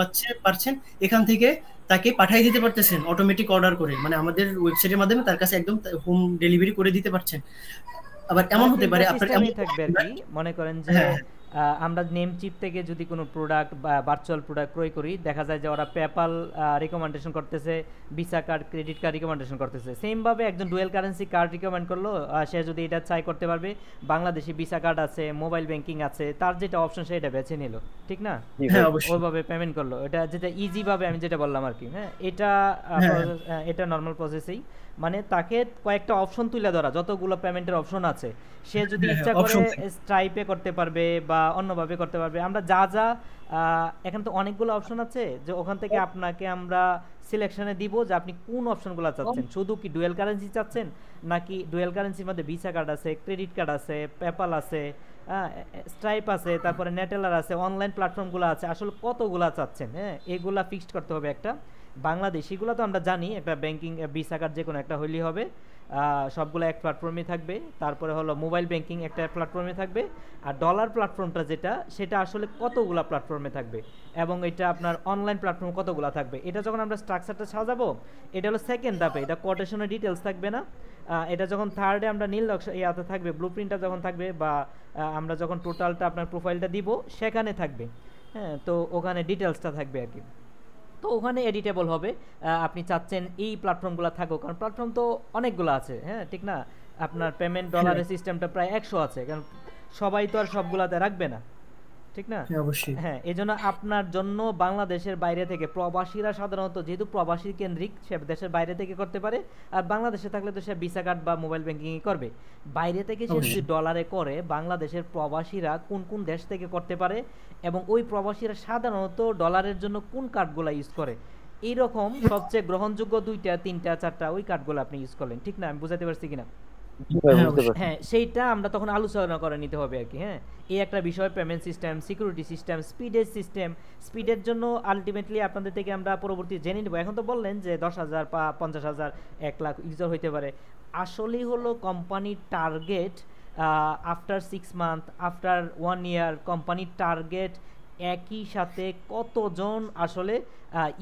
পারছেন, এখান থেকে তাকে পাঠিয়ে দিতে পারতেছেন অটোমেটিক অর্ডার করে, মানে আমাদের ওয়েবসাইটের মাধ্যমে তার কাছে একদম হোম ডেলিভারি করে দিতে পারছেন। আবার এমন হতে পারে আপনার এমন থাকবে আর কি, মনে করেন যে আমরা নেম চিপ থেকে যদি কোনো প্রোডাক্ট বা ভার্চুয়াল প্রোডাক্ট ক্রয় করি, দেখা যায় যে ওরা পেপ্যাল রিকমেন্ডেশন করতেছে, visa card, credit card recommendation করতেছে। সেমভাবে একজন ডুয়েল কারেন্সি কার্ড রিকমেন্ড করলো, সে যদি এটা চাই করতে পারবে, বাংলাদেশি ভিসা কার্ড আছে, মোবাইল ব্যাংকিং আছে, তার যেটা অপশন সেটা বেছে নিল, ঠিক না? ওইভাবে পেমেন্ট করলো, এটা যেটা ইজি ভাবে আমি যেটা বললাম আর কি। হ্যাঁ, এটা নর্মাল প্রসেসেই, মানে তাকে কয়েকটা অপশন তুলে ধরা, যতগুলো পেমেন্টের অপশন আছে সে যদি ইচ্ছা করে স্ট্রাইপে করতে পারবে বা অন্যভাবে করতে পারবে। আমরা যা এখানে তো অনেকগুলো অপশন আছে যে ওখান থেকে আপনাকে আমরা সিলেকশনে দিব যে আপনি কোন অপশনগুলো চাচ্ছেন, শুধু কি ডুয়েল কারেন্সি চাচ্ছেন নাকি ডুয়েল কারেন্সির মধ্যে ভিসা কার্ড আছে, ক্রেডিট কার্ড আছে, পেপ্যাল আছে, স্ট্রাইপ আছে, তারপরে নেটেলার আছে, অনলাইন প্ল্যাটফর্মগুলো আছে, আসলে কতগুলা চাচ্ছেন। হ্যাঁ, এগুলা ফিক্সড করতে হবে। একটা বাংলাদেশিগুলো তো আমরা জানি, একটা ব্যাংকিং ভিসা কার্ড যে কোনো একটা হইলেই হবে, সবগুলো এক প্ল্যাটফর্মে থাকবে। তারপরে হলো মোবাইল ব্যাংকিং একটা প্ল্যাটফর্মে থাকবে, আর ডলার প্ল্যাটফর্মটা সেটা আসলে কতগুলো প্ল্যাটফর্মে থাকবে এবং এটা আপনার অনলাইন প্ল্যাটফর্ম কতগুলো থাকবে। এটা যখন আমরা স্ট্রাকচারটা সাজাবো, এটা হলো সেকেন্ড ধাপে, এটা কোটেশনের ডিটেলস থাকবে না। এটা যখন থার্ডে আমরা নীল ইয়াতে থাকবে, ব্লুপ্রিন্টটা যখন থাকবে বা আমরা যখন টোটালটা আপনার প্রোফাইলটা দিব সেখানে থাকবে। হ্যাঁ, তো ওখানে ডিটেলসটা থাকবে আর কি। তো ওখানে এডিটেবল হবে, আপনি চাচ্ছেন এই প্ল্যাটফর্মগুলো থাকুক, কারণ প্ল্যাটফর্ম তো অনেকগুলো আছে। হ্যাঁ, ঠিক না? আপনার পেমেন্ট ডলারের সিস্টেমটা প্রায় 100 আছে, কারণ সবাই তো আর সবগুলাতে রাখবে না, ঠিক না? হ্যাঁ, এই জন্য আপনার জন্য বাংলাদেশের বাইরে থেকে প্রবাসীরা সাধারণত, যেহেতু প্রবাসী কেন্দ্রিক, সে দেশের বাইরে থেকে করতে পারে, আর বাংলাদেশে থাকলে তো সে ভিসা কার্ড বা মোবাইল ব্যাংকিং করবে। বাইরে থেকে সে যদি ডলারে করে, বাংলাদেশের প্রবাসীরা কোন কোন দেশ থেকে করতে পারে এবং ওই প্রবাসীরা সাধারণত ডলারের জন্য কোন কার্ডগুলো ইউজ করে, এইরকম সবচেয়ে গ্রহণযোগ্য 2টা 3টা 4টা ওই কার্ডগুলো আপনি ইউজ করলেন, ঠিক না? আমি বুঝাতে পারছি কিনা? হ্যাঁ, সেইটা আমরা তখন আলোচনা করে নিতে হবে আর কি। হ্যাঁ, এই একটা বিষয়, পেমেন্ট সিস্টেম, সিকিউরিটি সিস্টেম, স্পিডের জন্য আলটিমেটলি আপনাদের থেকে আমরা পরবর্তী জেনে নেব। এখন তো বললেন যে 10,000 বা 50,000 1 লাখ ইউজার হইতে পারে। আসলেই হলো কোম্পানির টার্গেট আফটার 6 মান্থ, আফটার 1 ইয়ার, কোম্পানির টার্গেট একই সাথে কতজন আসলে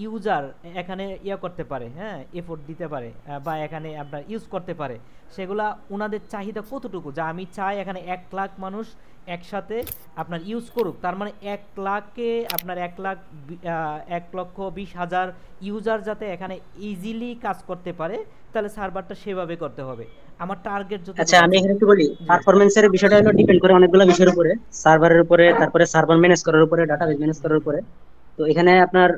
ইউজার এখানে করতে পারে, হ্যাঁ, এফোর্ট দিতে পারে, বা এখানে আপনার ইউজ করতে পারে, সেগুলা ওনাদের চাহিদা কতটুকু, যা আমি চাই এখানে 1,00,000 মানুষ একসাথে আপনার ইউজ করুক, তার মানে 1,00,000-কে আপনার 1,20,000 ইউজার যাতে এখানে ইজিলি কাজ করতে পারে, তাহলে সার্ভারটা সেভাবে করতে হবে। আমার টার্গেট যত। আচ্ছা, আমি এখানে একটু বলি, পারফরম্যান্সের বিষয়টা হলো ডিপেন্ড করে অনেকগুলো বিষয়ের উপরে, সার্ভারের উপরে, তারপরে সার্ভার ম্যানেজ করার উপরে, ডাটাবেস ম্যানেজ করার উপরে। তো এখানে আপনার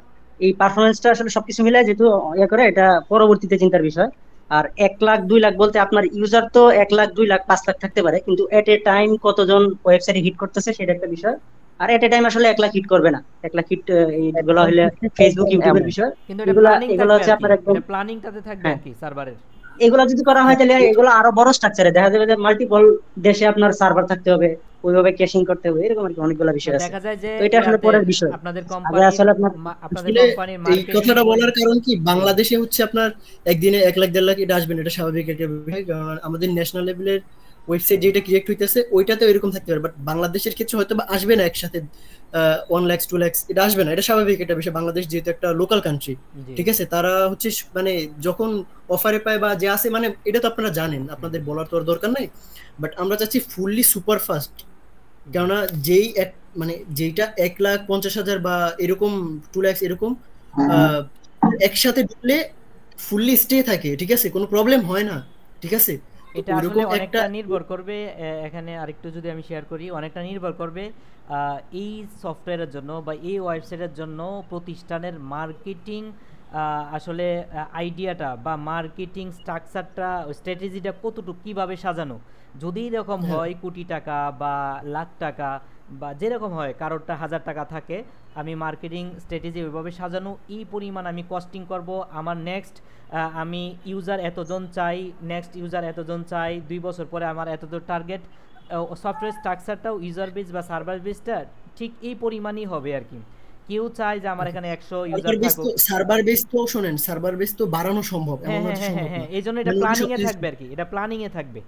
এই পারফরম্যান্সটা আসলে সবকিছু মিলে যেহেতু করে, এটা পরবর্তীতে চিন্তার বিষয়। আর 1,00,000 2,00,000 বলতে আপনার ইউজার তো 1,00,000 2,00,000 5,00,000 থাকতে পারে, কিন্তু এট এ টাইম কতজন ওয়েবসাইটে হিট করতেছে সেটা একটা বিষয়। আর এট এ টাইম আসলে 1,00,000 হিট করবে না, 1,00,000 হিট এইগুলো হলে ফেসবুক ইউটিউবের বিষয়। কিন্তু এটা এগুলো প্ল্যানিং এগুলো থাকবে হচ্ছে আর কি, আপনার একদম এটা প্ল্যানিংটাতে থাকবে আর কি সার্ভারের। এগুলো যদি করা হয় তাহলে এগুলো আরো বড় স্ট্রাকচারে দেখা যাবে যে মাল্টিপল দেশে আপনার সার্ভার থাকতে হবে, ওইভাবে ক্যাশিং করতে হবে, এরকম আর কি অনেকগুলো বিষয় আছে। দেখা যায় যে তো এটা আসলে পরের বিষয়। আপনাদের আগে কোম্পানির আসলে আপনার আসলে কোম্পানির এই মার্কেটিং কথাটা বলার কারণ কি, বাংলাদেশে হচ্ছে আপনার একদিনে 1,00,000 1,50,000 এটা আসবে না, এটা স্বাভাবিক একটা বিষয়, কারণ আমাদের ন্যাশনাল লেভেলের ওয়েবসাইট যেটা ক্রিয়েট হইতেছে ওইটাতে এরকম থাকতে পারে, বাট বাংলাদেশের ক্ষেত্রে হয়তো বা আসবে না একসাথে 1,00,000 2,00,000, এটা আসবে না, এটা স্বাভাবিক একটা বিষয়। বাংলাদেশ যেহেতু একটা লোকাল কান্ট্রি, ঠিক আছে, তারা হচ্ছে মানে যখন অফারে পায় বা যে আছে, মানে এটা তো আপনারা জানেন, আপনাদের বলার তো আর দরকার নাই। বাট আমরা চাচ্ছি ফুললি সুপার ফাস্ট, কেননা যেই এক মানে যেইটা 1,50,000 বা এরকম 2,00,000 এরকম একসাথে ঢুকলে ফুললি স্টে থাকে, ঠিক আছে, কোনো প্রবলেম হয় না, ঠিক আছে। এটা আসলে অনেকটা নির্ভর করবে, এখানে আরেকটু যদি আমি শেয়ার করি, অনেকটা নির্ভর করবে এই সফটওয়্যারের জন্য বা এই ওয়েবসাইটের জন্য প্রতিষ্ঠানের মার্কেটিং আসলে আইডিয়াটা বা মার্কেটিং স্ট্রাকচারটা, স্ট্র্যাটেজিটা কতটুকু কীভাবে সাজানো। যদি এরকম হয় কোটি টাকা বা লাখ টাকা বা যেরকম হয়, কারোরটা 1,000 টাকা থাকে, আমি মার্কেটিং স্ট্র্যাটেজি ওইভাবে সাজানো, এই পরিমাণ আমি কস্টিং করব, আমার নেক্সট আমি ইউজার এতজন চাই, নেক্সট ইউজার এতজন চাই, 2 বছর পরে আমার এতজন টার্গেট। সফটওয়্যার স্ট্রাকচারটাও ইউজার বেস বা সার্ভার বেসটা ঠিক এই পরিমাণই হবে আর কি। কেউ চায় যে আমার এখানে 100 ইউজার থাকুক, সার্ভার বেস তো শোনেন, সার্ভার বেস তো বাড়ানো সম্ভব, এমন না সম্ভব না, এইজন্য এটা প্ল্যানিং এ থাকবে আর কি, এটা প্ল্যানিং এ থাকবে।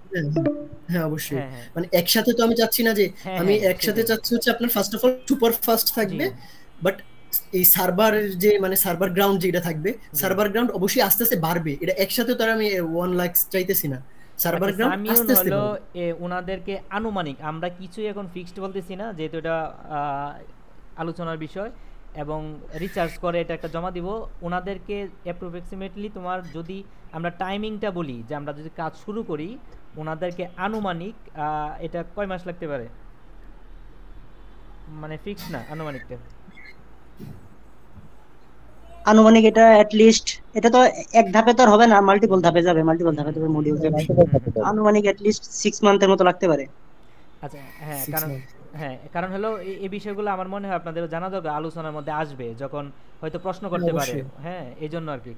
হ্যাঁ অবশ্যই, মানে একসাথে তো আমি চাচ্ছি না যে আমি একসাথে চাচ্ছি হচ্ছে আপনার first of all super fast থাকবে, বাট এই সার্ভার যে মানে সার্ভার গ্রাউন্ড যেটা থাকবে, সার্ভার গ্রাউন্ড অবশ্যই আস্তে আস্তে বাড়বে, এটা একসাথে তো আর আমি 1,00,000 চাইতেছি না, সার্ভার গ্রাউন্ড আস্তে আস্তে হলো ওনাদেরকে আনুমানিক, আমরা কিছুই এখন ফিক্সড বলতেছি না, যেহেতু এটা আলোচনার বিষয় এবং রিচার্জ করে এটা একটা জমা দিব ওনাদেরকে অ্যাপ্রক্সিমেটলি। তোমার যদি আমরা টাইমিংটা বলি যে আমরা যদি কাজ শুরু করি, ওনাদেরকে আনুমানিক এটা কয় মাস লাগতে পারে, মানে ফিক্স না, আনুমানিকটা আনুমানিক এটা অ্যাট লিস্ট, এটা তো এক ধাপে তো হবে না, মাল্টিপল ধাপে যাবে, মাল্টিপল ধাপে তবে মডিউল যাবে, আনুমানিক অ্যাট লিস্ট 6 মান্থের মতো লাগতে পারে। আচ্ছা কারণ হলো এই বিষয়গুলো আমার মনে হয় আপনাদের জানা দরকার, আলোচনার মধ্যে আসবে যখন হয়তো প্রশ্ন করতে পারে, এই জন্য আর কি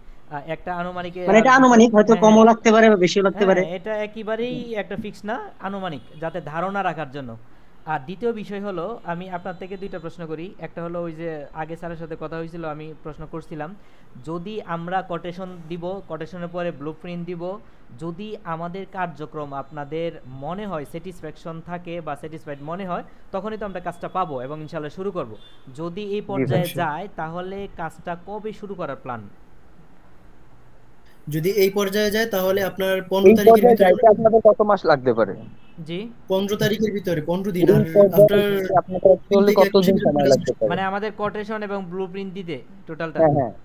একটা আনুমানিক, মানে এটা আনুমানিক, হয়তো কমও লাগতে পারে বা বেশিও লাগতে পারে, এটা একেবারেই একটা ফিক্স না, আনুমানিক, যাতে ধারণা রাখার জন্য। আর দ্বিতীয় বিষয় হলো, আমি আপনার থেকে 2টা প্রশ্ন করি। একটা হলো ওই যে আগে স্যারের সাথে কথা হয়েছিল, আমি প্রশ্ন করছিলাম, যদি আমরা কোটেশন দিব, কোটেশনের পরে ব্লুপ্রিন্ট দিব, যদি আমাদের কার্যক্রম আপনাদের মনে হয় স্যাটিসফ্যাকশন থাকে বা স্যাটিসফাইড মনে হয়, তখনই তো আমরা কাজটা পাবো এবং ইনশাআল্লাহ শুরু করব। যদি এই পর্যায়ে যায়, তাহলে কাজটা কবে শুরু করার প্ল্যান? যদি এই পর্যায়ে যায় তাহলে আপনার 15 তারিখের ভিতরে, আপনাদের কত মাস লাগতে পারে? জি 15 তারিখের ভিতরে, 15 দিন। আর আপনার আপনাদের অ্যাকচুয়ালি কতদিন সময় লাগতে পারে? মানে আমাদের কোটেশন এবং ব্লুপ্রিন্ট দিতে টোটালটা?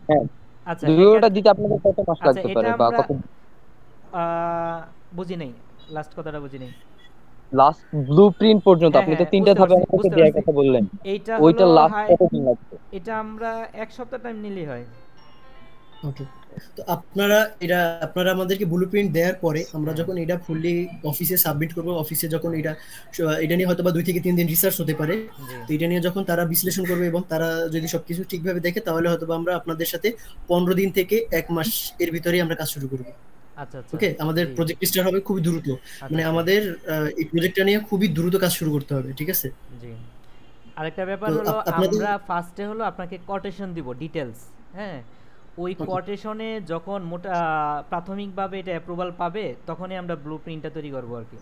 হ্যাঁ আচ্ছা, ভিডিওটা দিতে আপনাদের কত মাস লাগতে পারে বা কত? বুঝি নাই, লাস্ট কথাটা বুঝি নাই। লাস্ট ব্লুপ্রিন্ট পর্যন্ত আপনি তো 3টা ধাপে আমাকে দেওয়ার কথা বললেন, ওইটা লাস্ট কতদিন লাগবে? এটা আমরা 1 সপ্তাহ টাইম নিলেই হয়। ওকে, তো আপনারা আমাদেরকে ব্লুপ্রিন্ট দেওয়ার পরে আমরা যখন এটা ফুললি অফিসে সাবমিট করব, অফিসে যখন এটা নিয়ে হয়তো বা 2 থেকে 3 দিন রিসার্চ হতে পারে, তো এটা নিয়ে যখন তারা বিশ্লেষণ করবে এবং তারা যদি সবকিছু ঠিকভাবে দেখে, তাহলে হয়তো আমরা আপনাদের সাথে 15 দিন থেকে 1 মাস এর ভিতরেই আমরা কাজ শুরু করব। আচ্ছা ওকে, আমাদের প্রজেক্ট স্টার্ট হবে খুবই দ্রুত, মানে আমাদের এই প্রজেক্টটা নিয়ে খুবই দ্রুত কাজ শুরু করতে হবে, ঠিক আছে? জি, আরেকটা ব্যাপার হলো, আমরা ফার্স্টে হলো আপনাকে কোটেশন দিব, ডিটেইলস, হ্যাঁ, ওই কোটেশনে যখন প্রাথমিকভাবে এটা অ্যাপ্রুভাল পাবে, তখনই আমরা ব্লুপ্রিন্টটা তৈরি করব আর কি।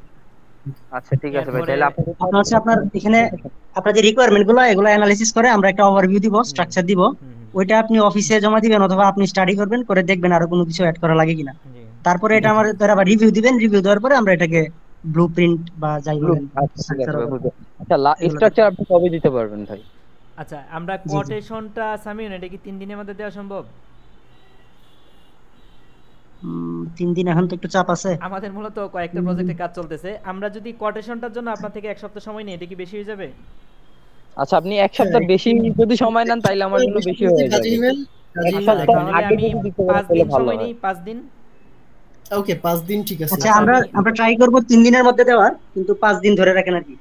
আচ্ছা ঠিক আছে ভাই, তাহলে আপনার এখানে আপনাদের রিকোয়ারমেন্ট গুলো এগুলো অ্যানালিসিস করে আমরা একটা ওভারভিউ দিব, স্ট্রাকচার দিব, ওইটা আপনি অফিসে জমা দিবেন অথবা আপনি স্টাডি করবেন, করে দেখবেন আরো কোনো কিছু অ্যাড করা লাগে কিনা। জি তারপরে এটা আমাদের আবার রিভিউ দিবেন, রিভিউ দেওয়ার পরে আমরা এটাকে ব্লুপ্রিন্ট বা যাই গ্রুপ, বলেন আচ্ছা ঠিক আছে স্ট্রাকচার ভাই, বুঝতে আচ্ছা এগুলো দেখবেন। স্ট্রাকচার আপনি কবে দিতে পারবেন ভাই? আচ্ছা, আমরা জি জি। কোটেশনটা সামিউন এটা কি 3 দিনের মধ্যে দেওয়া সম্ভব? 3 দিন এখন তো একটু চাপ আছে। আমাদের মূলত কয়েকটা প্রজেক্টে কাজ চলতেছে। আমরা যদি কোটেশনটার জন্য আপনার থেকে 1 সপ্তাহ সময় নিই, এটা কি বেশি হয়ে যাবে? আচ্ছা আপনি এক হ্যাঁ, সপ্তাহ বেশি যদি সময় নেন তাইলে আমার জন্য বেশি হয়ে কাজে যাবে। ইমেল এক আচ্ছা, সপ্তাহ তাহলে আগে আমি যদি দিতে পারেন 5 তাহলে দিন ভালো সময় হয়। নিই, 5 দিন। ওকে 5 দিন ঠিক আছে। আচ্ছা আচ্ছা, আমরা আমি আমরা ট্রাই করব 3 দিনের মধ্যে দেওয়ার, কিন্তু 5 দিন ধরে রাখেন আর কি।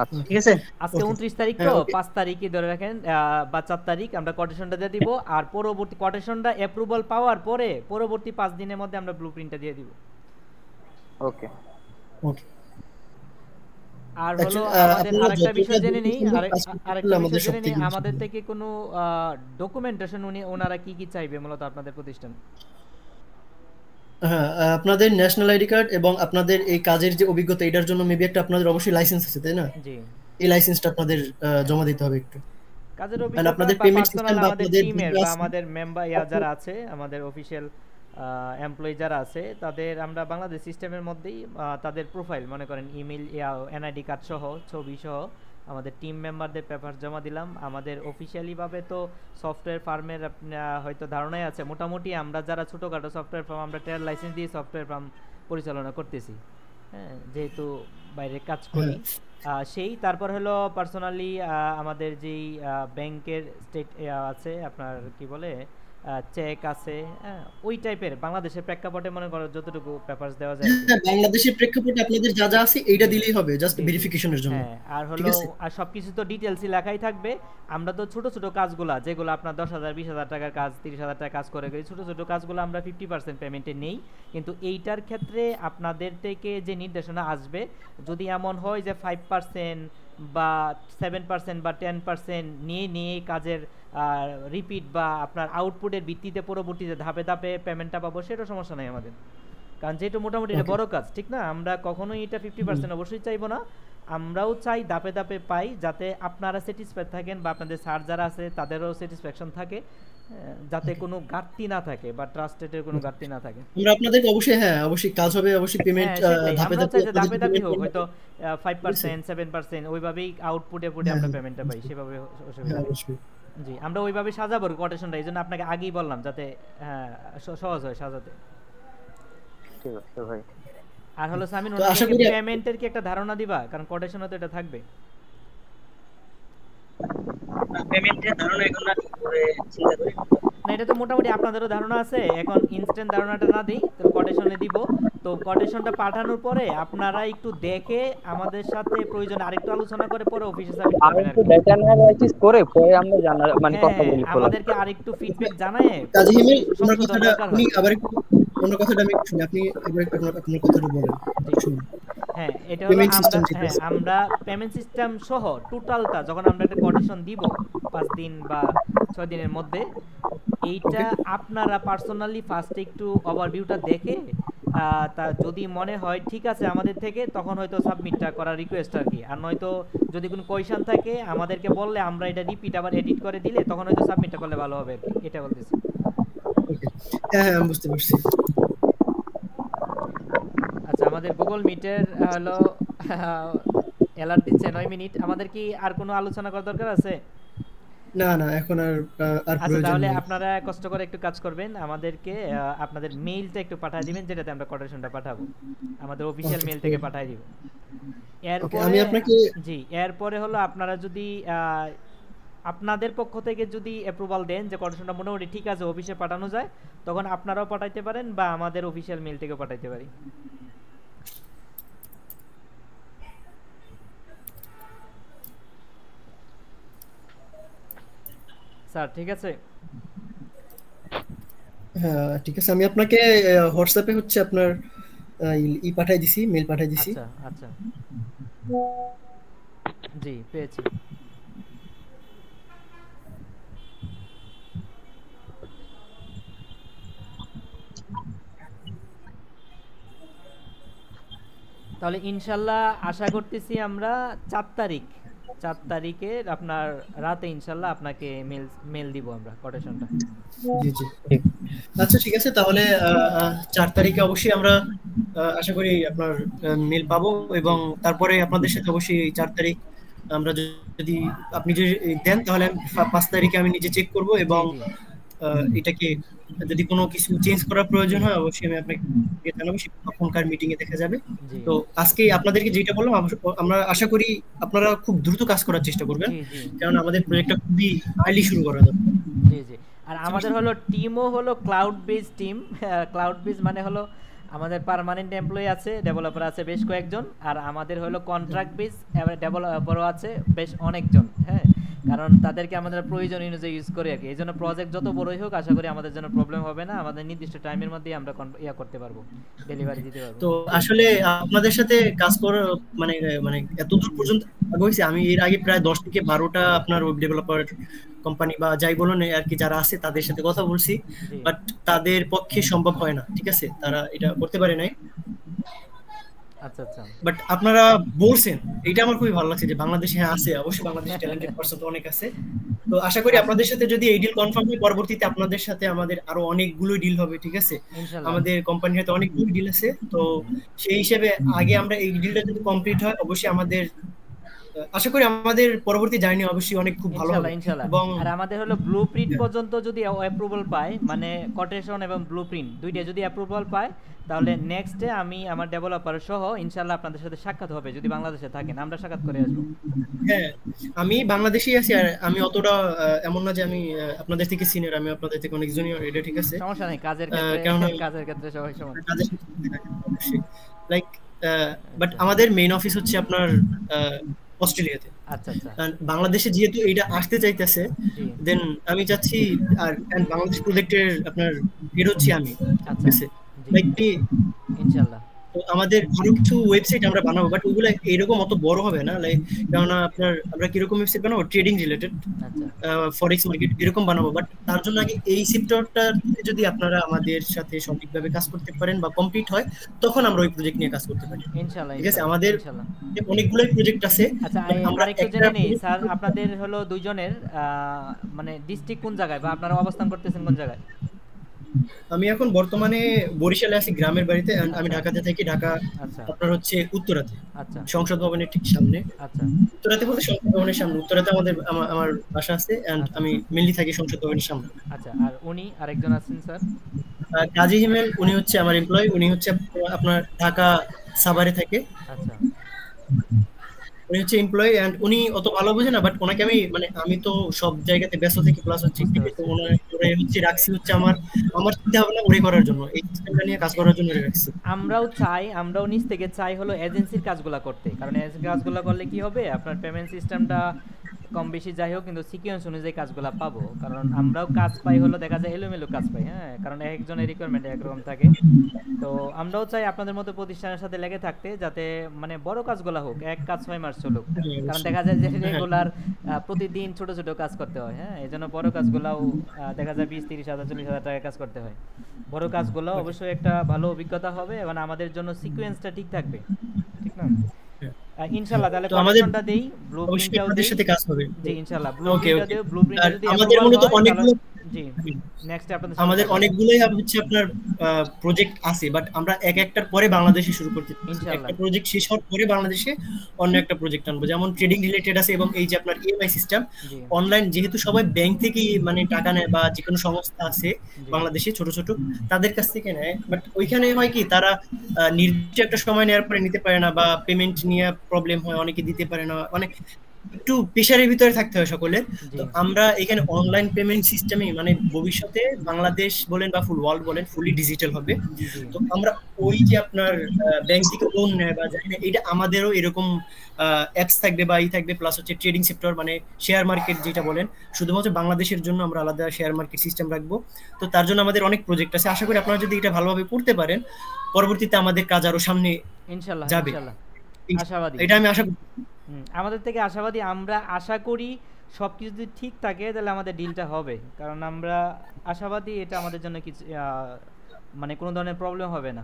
আচ্ছা ঠিক আছে। আজকে ওকে 29 তারিখ, হ্যাঁ তো ওকে 5 তারিখই ধরে রাখেন, বা 4 তারিখ আমরা কোটেশনটা দিয়ে দিব, আর পরবর্তী কোটেশনটা অ্যাপ্রুভাল পাওয়ার পরে পরবর্তী 5 দিনের মধ্যে আমরা ব্লুপ্রিন্টটা দিয়ে দিব। ওকে। ওকে। আর হলো অ্যাকচুয়ালি আমাদের আপনারা আরেকটা যতটা বিষয় জেনে দ্রুত নেই, সম্ভব কাজ করতে পারলে আরেকটা আমাদের বিষয় জেনে নেই, সবথেকে বেশি আমাদের ভালো। থেকে কোনো ডকুমেন্টেশন ওনারা কি কি চাইবে মূলত আপনাদের প্রতিষ্ঠান? হ্যাঁ, আপনাদের ন্যাশনাল আইডি কার্ড এবং আপনাদের এই কাজের যে অভিজ্ঞতা এটার জন্য মেবি একটা আপনাদের অবশ্যই লাইসেন্স আছে, তাই না? জি, এই লাইসেন্সটা আপনাদের জমা দিতে হবে একটু। কাজের এন্ড অভিজ্ঞতা আপনাদের বা পেমেন্ট সিস্টেম পার্সোনাল বা আমাদের আপনাদের টিমের যেটা বা আছে আমাদের মেম্বার যারা আছে, আমাদের অফিসিয়াল এমপ্লয়ি যারা আছে, তাদের আমরা বাংলাদেশ সিস্টেমের মধ্যেই তাদের প্রোফাইল, মনে করেন ইমেল, এনআইডি কার্ড সহ, ছবি সহ আমাদের টিম মেম্বারদের পেপার জমা দিলাম। আমাদের অফিসিয়ালি ভাবে তো সফটওয়্যার ফার্মের হয়তো ধারণাই আছে, মোটামুটি আমরা যারা ছোটোখাটো সফটওয়্যার ফার্ম, আমরা ট্রেড লাইসেন্স দিয়ে সফটওয়্যার ফার্ম পরিচালনা করতেছি, হ্যাঁ, যেহেতু বাইরে কাজ করি। সেই তারপর হলো পার্সোনালি আমাদের যেই ব্যাংকের স্টেট আছে, আপনার কি বলে চেক আছে, হ্যাঁ, ওই টাইপের বাংলাদেশের প্রেক্ষাপটে মনে করো যতটুকু পেপারস দেওয়া যায় আর কি। হ্যাঁ, বাংলাদেশের প্রেক্ষাপটে আপনাদের যা যা আছে এইটা দিলেই হবে জাস্ট জি জি, ভেরিফিকেশনের জন্য। হ্যাঁ, আর ঠিক হলো আছে? আর সবকিছু তো ডিটেলসই লেখাই থাকবে। আমরা তো ছোট ছোট কাজগুলা, যেগুলো আপনার 10,000 20,000 টাকার কাজ, 30,000 টাকার কাজ করে গেছি, ছোট ছোট কাজগুলো আমরা 50% পেমেন্টে নেই। কিন্তু এইটার ক্ষেত্রে আপনাদের থেকে যে নির্দেশনা আসবে, যদি এমন হয় যে 5% বা 7% বা 10% নিয়ে নিয়ে কাজের রিপিট বা আপনার আউটপুটের ভিত্তিতে পরবর্তীতে ধাপে ধাপে পেমেন্টটা পাবো, সেটা সমস্যা নেই আমাদের। কারণ যেহেতু মোটামুটি এটা ওকে। বড় কাজ, ঠিক না? আমরা কখনোই এটা 50% অবশ্যই চাইবো না। আমরাও চাই ধাপে ধাপে পাই, যাতে আপনারা স্যাটিসফাইড থাকেন বা আপনাদের স্যার যারা আছে তাদেরও স্যাটিসফ্যাকশন থাকে, যাতে কোনো ঘাটতি না থাকে বা ট্রাস্টেডের কোনো ঘাটতি না থাকে। আমরা আপনাদেরকে অবশ্যই, হ্যাঁ অবশ্যই কাজ হবে, অবশ্যই পেমেন্ট হ্যাঁ, সেটাই ধাপে আমরা ধাপে চাই যে ধাপে আপনাদেরকে ধাপে পেমেন্ট হোক, করা হয়তো হবে। ঠিক আছে? 5% 7% ওইভাবেই আউটপুটে পুটে হ্যাঁ আমরা হ্যাঁ পেমেন্টটা পাই, সেভাবে অসুবিধা হ্যাঁ, নেই। অবশ্যই। জি, আমরা ওইভাবে সাজাবো কোটেশনটা, এই জন্য আপনাকে আগেই বললাম, যাতে হ্যাঁ সহজ হয় সাজাতে। ঠিক আছে ভাই। আর হলো সামিন, তো আশা ওনাদেরকে করি পেমেন্টের কি একটা ধারণা দিবা? কারণ কোটেশনে তো এটা থাকবে। পেমেন্টের ধারণা এখন না, পরে চিন্তা করি। না, এটা তো মোটামুটি আপনাদেরও ধারণা আছে, এখন ইনস্ট্যান্ট ধারণাটা না দিই, তো কোটেশনে দিব। তো কোটেশনটা পাঠানোর পরে আপনারা একটু দেখে আমাদের সাথে প্রয়োজনে আরেকটু আলোচনা করে পরে অফিসে সাবমিট আমি করবেন আর একটু কি। ডেটা অ্যানালাইসিস করে পরে আমরা মানে হ্যাঁ কথা হ্যাঁ, বলি খোলা। আমাদেরকে আরেকটু ফিডব্যাক জানায় কাজী যদি হিমেল, আপনার সংশোধন কথাটা দরকার আপনি হয়। আবার একটু অন্য কথাটা আমি একটু শুনি। আপনি আবার একটু আপনার কথাটা বলেন, জি, শুনি। হ্যাঁ, এটা হলো পেমেন্ট আমরা, সিস্টেম যেটা হ্যাঁ, আছে। আমরা পেমেন্ট সিস্টেম সহ টোটালটা যখন আমরা একটা কোটেশন দিব 5 দিন বা 6 দিনের মধ্যে, এইটা ওকে আপনারা পার্সোনালি ফার্স্টে একটু ওভারভিউটা দেখে তা যদি মনে হয় ঠিক আছে আমাদের থেকে, তখন হয়তো সাবমিটটা করার রিকোয়েস্ট আর কি। আর নয়তো যদি কোনো কোয়েশ্চেন থাকে আমাদেরকে বললে আমরা এটা রিপিট আবার এডিট করে দিলে তখন হয়তো সাবমিটটা করলে ভালো হবে আর কি, এটা বলতেছি। ওকে। হ্যাঁ হ্যাঁ, আমি বুঝতে পারছি। আচ্ছা, আমাদের গুগল মিটের হলো অ্যালার্ট দিচ্ছে 9 মিনিট। আমাদের কি আর কোনো আলোচনা করার দরকার আছে? না না, এখন আর আর আচ্ছা, প্রয়োজন তাহলে নেই। আপনারা কষ্ট করে একটু কাজ করবেন, আমাদেরকে আপনাদের মেইলটা একটু পাঠিয়ে দিবেন, যেটাতে আমরা কোটেশনটা পাঠাবো, আমাদের অফিসিয়াল ওকে মেইল থেকে পাঠিয়ে দিব। ওকে, এরপরে আমি আপনাকে জি, এরপরে হলো আপনারা যদি আপনাদের পক্ষ থেকে যদি অ্যাপ্রুভাল দেন যে কোটেশনটা মোটামুটি ঠিক আছে, অফিসে পাঠানো যায়, তখন আপনারাও পাঠাইতে পারেন বা আমাদের অফিসিয়াল মেইল থেকে পাঠাইতে পারি। স্যার ঠিক আছে? হ্যাঁ ঠিক আছে, আমি আপনাকে হোয়াটসঅ্যাপে হচ্ছে আপনার পাঠাই দিছি, মেল পাঠাই দিছি। আচ্ছা আচ্ছা, জি পেয়েছি। তাহলে ইনশাল্লাহ আশা করতেছি আমরা 4 তারিখ 4 তারিখে আপনার রাতে ইনশাআল্লাহ আপনাকে মেল দিব আমরা কোটেশনটা। জি জি আচ্ছা ঠিক আছে, তাহলে 4 তারিখে অবশ্যই আমরা আশা করি আপনার মেল পাবো, এবং তারপরে আপনাদের সাথে অবশ্যই এই 4 তারিখ আমরা যদি আপনি যদি দেন তাহলে 5 তারিখে আমি নিজে চেক করব, এবং জি এটাকে যদি কোনো কিছু চেঞ্জ করার প্রয়োজন হয় অবশ্যই আমি আপনাকে জানাবো, সেটা তখনকার মিটিং এ দেখা যাবে। জি তো আজকে আপনাদেরকে যেটা বললাম আমরা আশা করি আপনারা খুব দ্রুত কাজ করার চেষ্টা করবেন, জি জি কারণ আমাদের প্রজেক্টটা খুবই আর্লি শুরু করা দরকার। জি জি আর আমাদের হলো টিমও হলো cloud base team. Cloud base মানে হলো আমাদের পার্মানেন্ট এমপ্লয়ি আছে, ডেভেলপার আছে বেশ কয়েকজন, আর আমাদের হলো কন্ট্রাক্ট বেস ডেভেলপারও আছে বেশ অনেকজন। হ্যাঁ, কারণ তাদেরকে আমাদের প্রয়োজন অনুযায়ী ইউজ করি আর কি। এই জন্য প্রজেক্ট যত বড়ই হোক আশা করি আমাদের জন্য প্রবলেম হবে না, আমাদের নির্দিষ্ট টাইমের মধ্যেই আমরা করতে পারবো, ডেলিভারি দিতে পারবো। তো আসলে আপনাদের সাথে কাজ করার মানে মানে এতদূর পর্যন্ত হয়েছে, আমি এর আগে প্রায় 10 থেকে 12টা আপনার ওয়েব ডেভেলপার কোম্পানি বা যাই বলুন আর কি যারা আছে তাদের সাথে কথা বলছি, জি বাট তাদের পক্ষে সম্ভব হয় না, ঠিক আছে, তারা এটা করতে পারে নাই। আচ্ছা আচ্ছা বাট আপনারা বলছেন, এটা আমার খুবই ভালো লাগছে যে বাংলাদেশে হ্যাঁ আছে, অবশ্যই বাংলাদেশে ট্যালেন্টেড পারসন তো অনেক আছে। তো আশা করি আপনাদের সাথে যদি এই ডিল কনফার্ম হয়, পরবর্তীতে আপনাদের সাথে আমাদের আরো অনেকগুলো ডিল হবে, ঠিক আছে। ইনশাআল্লাহ। আমাদের কোম্পানির সাথে অনেকগুলো ডিল আছে, তো সেই হিসেবে আগে আমরা এই ডিলটা যদি কমপ্লিট হয় অবশ্যই আমাদের আশা করি আমাদের পরবর্তী জার্নি অবশ্যই অনেক খুব ভালো হবে। ইনশাআল্লাহ ইনশাআল্লাহ। এবং আর আমাদের হলো ব্লুপ্রিন্ট পর্যন্ত যদি অ্যাপ্রুভাল পায়, মানে কোটেশন এবং ব্লুপ্রিন্ট দুইটা যদি অ্যাপ্রুভাল পায়, তাহলে নেক্সট ডে আমি আমার ডেভেলপার সহ ইনশাআল্লাহ আপনাদের সাথে সাক্ষাৎ হবে, যদি বাংলাদেশে থাকেন আমরা সাক্ষাৎ করে আসবো। হ্যাঁ, আমি বাংলাদেশেই আছি, আর আমি অতটা এমন না যে আমি আপনাদের থেকে সিনিয়র, আমি আপনাদের থেকে অনেক জুনিয়র, এটা ঠিক আছে। সমস্যা নেই, কাজের কারণ ক্ষেত্রে কাজের ক্ষেত্রে সবাই সমান। কাজের অবশ্যই লাইক বাট আমাদের মেইন অফিস হচ্ছে আপনার অস্ট্রেলিয়াতে। আচ্ছা আচ্ছা বাংলাদেশে যেহেতু এটা আসতে চাইতেছে, জি দেন আমি চাচ্ছি, আর বাংলাদেশ প্রজেক্টের আপনার হেড হচ্ছি আমি, আচ্ছা ঠিক আছে। জি লাইক ইনশাআল্লাহ। তো আমাদের আরো কিছু ওয়েবসাইট আমরা বানাবো, বাট ওগুলো এরকম অত বড় হবে না, লাইক কারণ আপনার আমরা কিরকম ওয়েবসাইট বানাবো, ট্রেডিং রিলেটেড, আচ্ছা ফরেক্স মার্কেট এরকম বানাবো। বাট তার জন্য আগে এই সেক্টরটা যদি আপনারা আমাদের সাথে সঠিকভাবে কাজ করতে পারেন বা কমপ্লিট হয়, তখন আমরা ওই প্রজেক্ট নিয়ে কাজ করতে পারি, ইনশাআল্লাহ ঠিক আছে। ইনশাআল্লাহ আমাদের ইনশাআল্লাহ। অনেকগুলোই প্রজেক্ট আছে, আচ্ছা বাট আমরা আরেকটু একটা জেনে নেই project- স্যার, আপনাদের হলো দুইজনের মানে ডিস্ট্রিক্ট কোন জায়গায় বা আপনারা অবস্থান করতেছেন কোন জায়গায়? আমি এখন বর্তমানে বরিশালে আছি গ্রামের বাড়িতে, and আমি আচ্ছা ঢাকাতে থাকি। ঢাকা আচ্ছা আপনার হচ্ছে উত্তরাতে, আচ্ছা সংসদ ভবনের ঠিক সামনে। আচ্ছা উত্তরাতে বলতে সংসদ ভবনের সামনে, উত্তরাতে আমার বাসা আছে, এন্ড আচ্ছা আমি মেনলি থাকি সংসদ ভবনের সামনে। আচ্ছা। আর উনি আরেকজন আছেন স্যার? কাজী হিমেল, উনি হচ্ছে আমার এমপ্লয়ি, উনি হচ্ছে আপনার ঢাকা সাভারে থাকে, আচ্ছা উনি হচ্ছে এমপ্লয়ি, এন্ড উনি অত ভালো বোঝে না, বাট ওনাকে আমি তো সব জায়গাতে ব্যস্ত থাকি, প্লাস হচ্ছে বুঝতে তো পারছি। ওনারে হচ্ছে রাখছি হচ্ছে আমার চিন্তা ভাবনা ওরে করার জন্য, এই সিস্টেমটা নিয়ে কাজ করার জন্য ওরে রাখছি। আমরাও নিজ থেকে চাই হলো এজেন্সির কাজগুলা করতে, কারণ এজেন্সির কাজগুলা করলে কি হবে, আপনার পেমেন্ট সিস্টেমটা কম বেশি যাই হোক কিন্তু সিকোয়েন্স অনুযায়ী কাজগুলা পাবো। কারণ আমরাও কাজ পাই হলো দেখা যায় এলোমেলো কাজ পাই, হ্যাঁ, কারণ একজনের রিকোয়ারমেন্ট একরকম থাকে। তো আমরাও চাই আপনাদের মতো প্রতিষ্ঠানের সাথে লেগে থাকতে, যাতে মানে বড় কাজগুলা হোক, এক কাজ 6 মাস চলুক। কারণ দেখা যায় যে রেগুলার প্রতিদিন ছোট ছোট কাজ করতে হয়, হ্যাঁ, এই জন্য বড় কাজগুলাও দেখা যায় 20-30 হাজার 40 হাজার টাকা কাজ করতে হয়। বড় কাজগুলো অবশ্যই একটা ভালো অভিজ্ঞতা হবে এবং আমাদের জন্য সিকোয়েন্সটা ঠিক থাকবে, ঠিক না? ইনশাআল্লাহ তাহলে তো আমাদের কোটেশনটা দেই, অবশ্যই ব্লুপ্রিন্টটাও আপনাদের দেই। সাথে কাজ হবে। জি ইনশাআল্লাহ ওকে ব্লুপ্রিন্টটা ওকে। দেব, ব্লুপ্রিন্টটা আর যদি আমাদের অ্যাপ্রুভাল মূলত হয় তাহলে অনেকগুলো জি নেক্সট আপনাদের সাথে আমাদের দেখা হবে। অনেকগুলোই হচ্ছে আপনার প্রজেক্ট আছে, বাট আমরা এক একটার পরে বাংলাদেশে শুরু করতে চাচ্ছি। ইনশাআল্লাহ একটা প্রজেক্ট শেষ হওয়ার পরে বাংলাদেশে অন্য একটা প্রজেক্ট আনবো, যেমন ট্রেডিং রিলেটেড আছে, এবং এই যে আপনার ইএমআই সিস্টেম জি অনলাইন, যেহেতু সবাই ব্যাংক থেকে মানে টাকা নেয় বা যে কোনো সংস্থা আছে জি বাংলাদেশে ছোট ছোট, তাদের কাছ থেকে নেয়, বাট ওইখানে হয় কি তারা নির্দিষ্ট একটা সময় নেওয়ার পরে নিতে পারে না, বা পেমেন্ট নিয়ে প্রবলেম হয়, অনেকে দিতে পারে না, মানে একটু প্রেশারের ভিতরে থাকতে হয় সকলের। জি তো আমরা এখানে অনলাইন পেমেন্ট সিস্টেমে মানে ভবিষ্যতে বাংলাদেশ বলেন বা ফুল ওয়ার্ল্ড বলেন ফুলি ডিজিটাল হবে। জি তো আমরা ওই যে আপনার ব্যাংক থেকে লোন নেয় বা জানি না, এটা আমাদেরও এরকম অ্যাপস থাকবে বা থাকবে, প্লাস হচ্ছে ট্রেডিং সেক্টর মানে শেয়ার মার্কেট যেটা বলেন, শুধুমাত্র বাংলাদেশের জন্য আমরা আলাদা শেয়ার মার্কেট সিস্টেম রাখবো। তো তার জন্য আমাদের অনেক প্রজেক্ট আছে, আশা করি আপনারা যদি এটা ভালোভাবে করতে পারেন, পরবর্তীতে আমাদের কাজ আরো সামনে ইনশাআল্লাহ যাবে। ইনশাআল্লাহ আশাবাদী। এটা আমি আশা করি। আমাদের থেকে আশাবাদী, আমরা আশা করি সবকিছু যদি ঠিক থাকে তাহলে আমাদের ডিলটা হবে, কারণ আমরা আশাবাদী এটা আমাদের জন্য কিছু মানে কোনো ধরনের প্রবলেম হবে না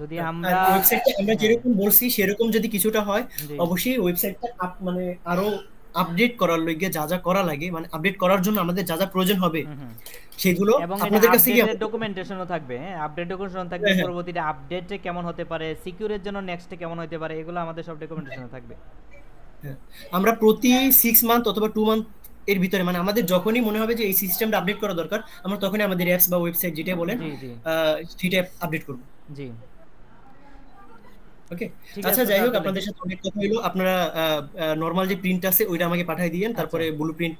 যদি আর আমরা ওয়েবসাইটটা আমরা হ্যাঁ যেরকম বলছি সেরকম যদি কিছুটা হয়, জি অবশ্যই ওয়েবসাইটটা মানে আরো আপডেট করার লইগে যা যা করা লাগে, মানে আপডেট করার জন্য আমাদের যা যা প্রয়োজন হবে হুম হুম সেগুলো এবং এটা আপনাদের কাছ থেকে আপডেটের ডকুমেন্টেশনও থাকবে, হ্যাঁ আপডেট ডকুমেন্টেশন থাকবে, হ্যাঁ, হ্যাঁ, পরবর্তীতে আপডেটে কেমন হতে পারে, সিকিউরের জন্য নেক্সটে কেমন হতে পারে, এগুলো আমাদের সব ডকুমেন্টেশনে থাকবে। হ্যাঁ। আমরা প্রতি 6 মান্থ অথবা 2 মান্থ এর ভিতরে, মানে আমাদের যখনই মনে হবে যে এই সিস্টেমটা আপডেট করা দরকার, আমরা তখনই আমাদের অ্যাপস বা ওয়েবসাইট যেটা বলেন জি জি সেটা আপডেট করব। জি ওকে। ঠিক আচ্ছা, আছে যাই হোক, তাহলে। আপনাদের সাথে অনেক কথা হইলো। আপনারা নর্মাল যে প্রিন্ট আছে ওইটা আমাকে পাঠিয়ে দিয়েন, আচ্ছা তারপরে ব্লু প্রিন্ট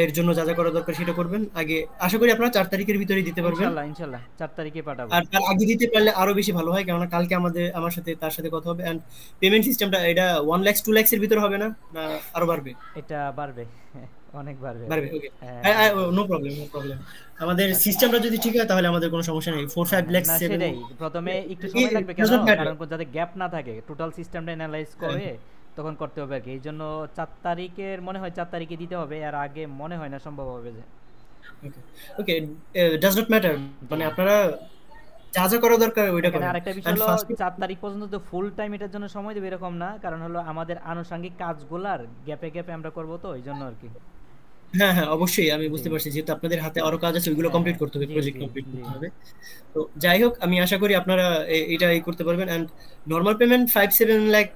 এর জন্য যা যা করা দরকার সেটা করবেন আগে। আশা করি আপনারা 4 তারিখের ভিতরে দিতে পারবেন। ইনশাল্লাহ ইনশাল্লাহ 4 তারিখে পাঠাবো। আর তার আগে দিতে পারলে আরো বেশি ভালো হয়, কারণ কালকে আমার সাথে তার সাথে কথা হবে। এন্ড পেমেন্ট সিস্টেমটা এটা 1 লাখ 2 লাখ এর ভিতরে হবে না, না আরো বাড়বে? এটা বাড়বে অনেক বাড়বে। বাড়বে, ওকে। হ্যাঁ হ্যাঁ, অনেক বাড়বে। No problem, no problem. আমাদের সিস্টেমটা যদি ঠিক হয় তাহলে আমাদের কোনো সমস্যা নেই। 4-5 লাখ না 7 সেটাই প্রথমে একটু সময় লাগবে, কেন ডাজ নট ম্যাটার। কারণ যাতে গ্যাপ না থাকে, টোটাল সিস্টেমটা অ্যানালাইজ করে তখন করতে হবে আর কি। এই জন্য 4 তারিখের মনে হয় 4 তারিখে দিতে হবে, আর আগে মনে হয় না সম্ভব হবে যে। ওকে, ওকে, ডাজ নট ম্যাটার। জি মানে আপনারা যা যা করা দরকার ওইটা এখানে করেন। আরেকটা বিষয় এন্ড হলো ফার্স্ট 4 তারিখ পর্যন্ত তো ফুল টাইম এটার জন্য সময় দেবে এরকম না, কারণ হলো আমাদের আনুষঙ্গিক কাজগুলার গ্যাপে গ্যাপে আমরা করব, তো এই জন্য আর কি। হ্যাঁ, হ্যাঁ, অবশ্যই আমি জি বুঝতে পারছি, যেহেতু আপনাদের হাতে আরো কাজ আছে ওইগুলো হ্যাঁ কমপ্লিট হ্যাঁ করতে হবে, জি প্রজেক্ট জি কমপ্লিট জি করতে হবে। তো যাই হোক, আমি আশা করি আপনারা এটা করতে পারবেন। এন্ড নরমাল পেমেন্ট 5-7 লাখ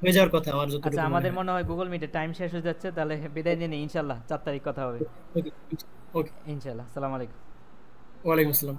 হয়ে যাওয়ার কথা আমার আচ্ছা যতটুকু মনে আমাদের হয়। মনে হয় গুগল মিটে টাইম শেষ হয়ে যাচ্ছে, তাহলে বিদায় নিয়ে নিই, ইনশাল্লাহ 4 তারিখ কথা হবে। ওকে, ওকে, ইনশাল্লাহ, আসসালামু আলাইকুম। ওয়ালাইকুম আসসালাম।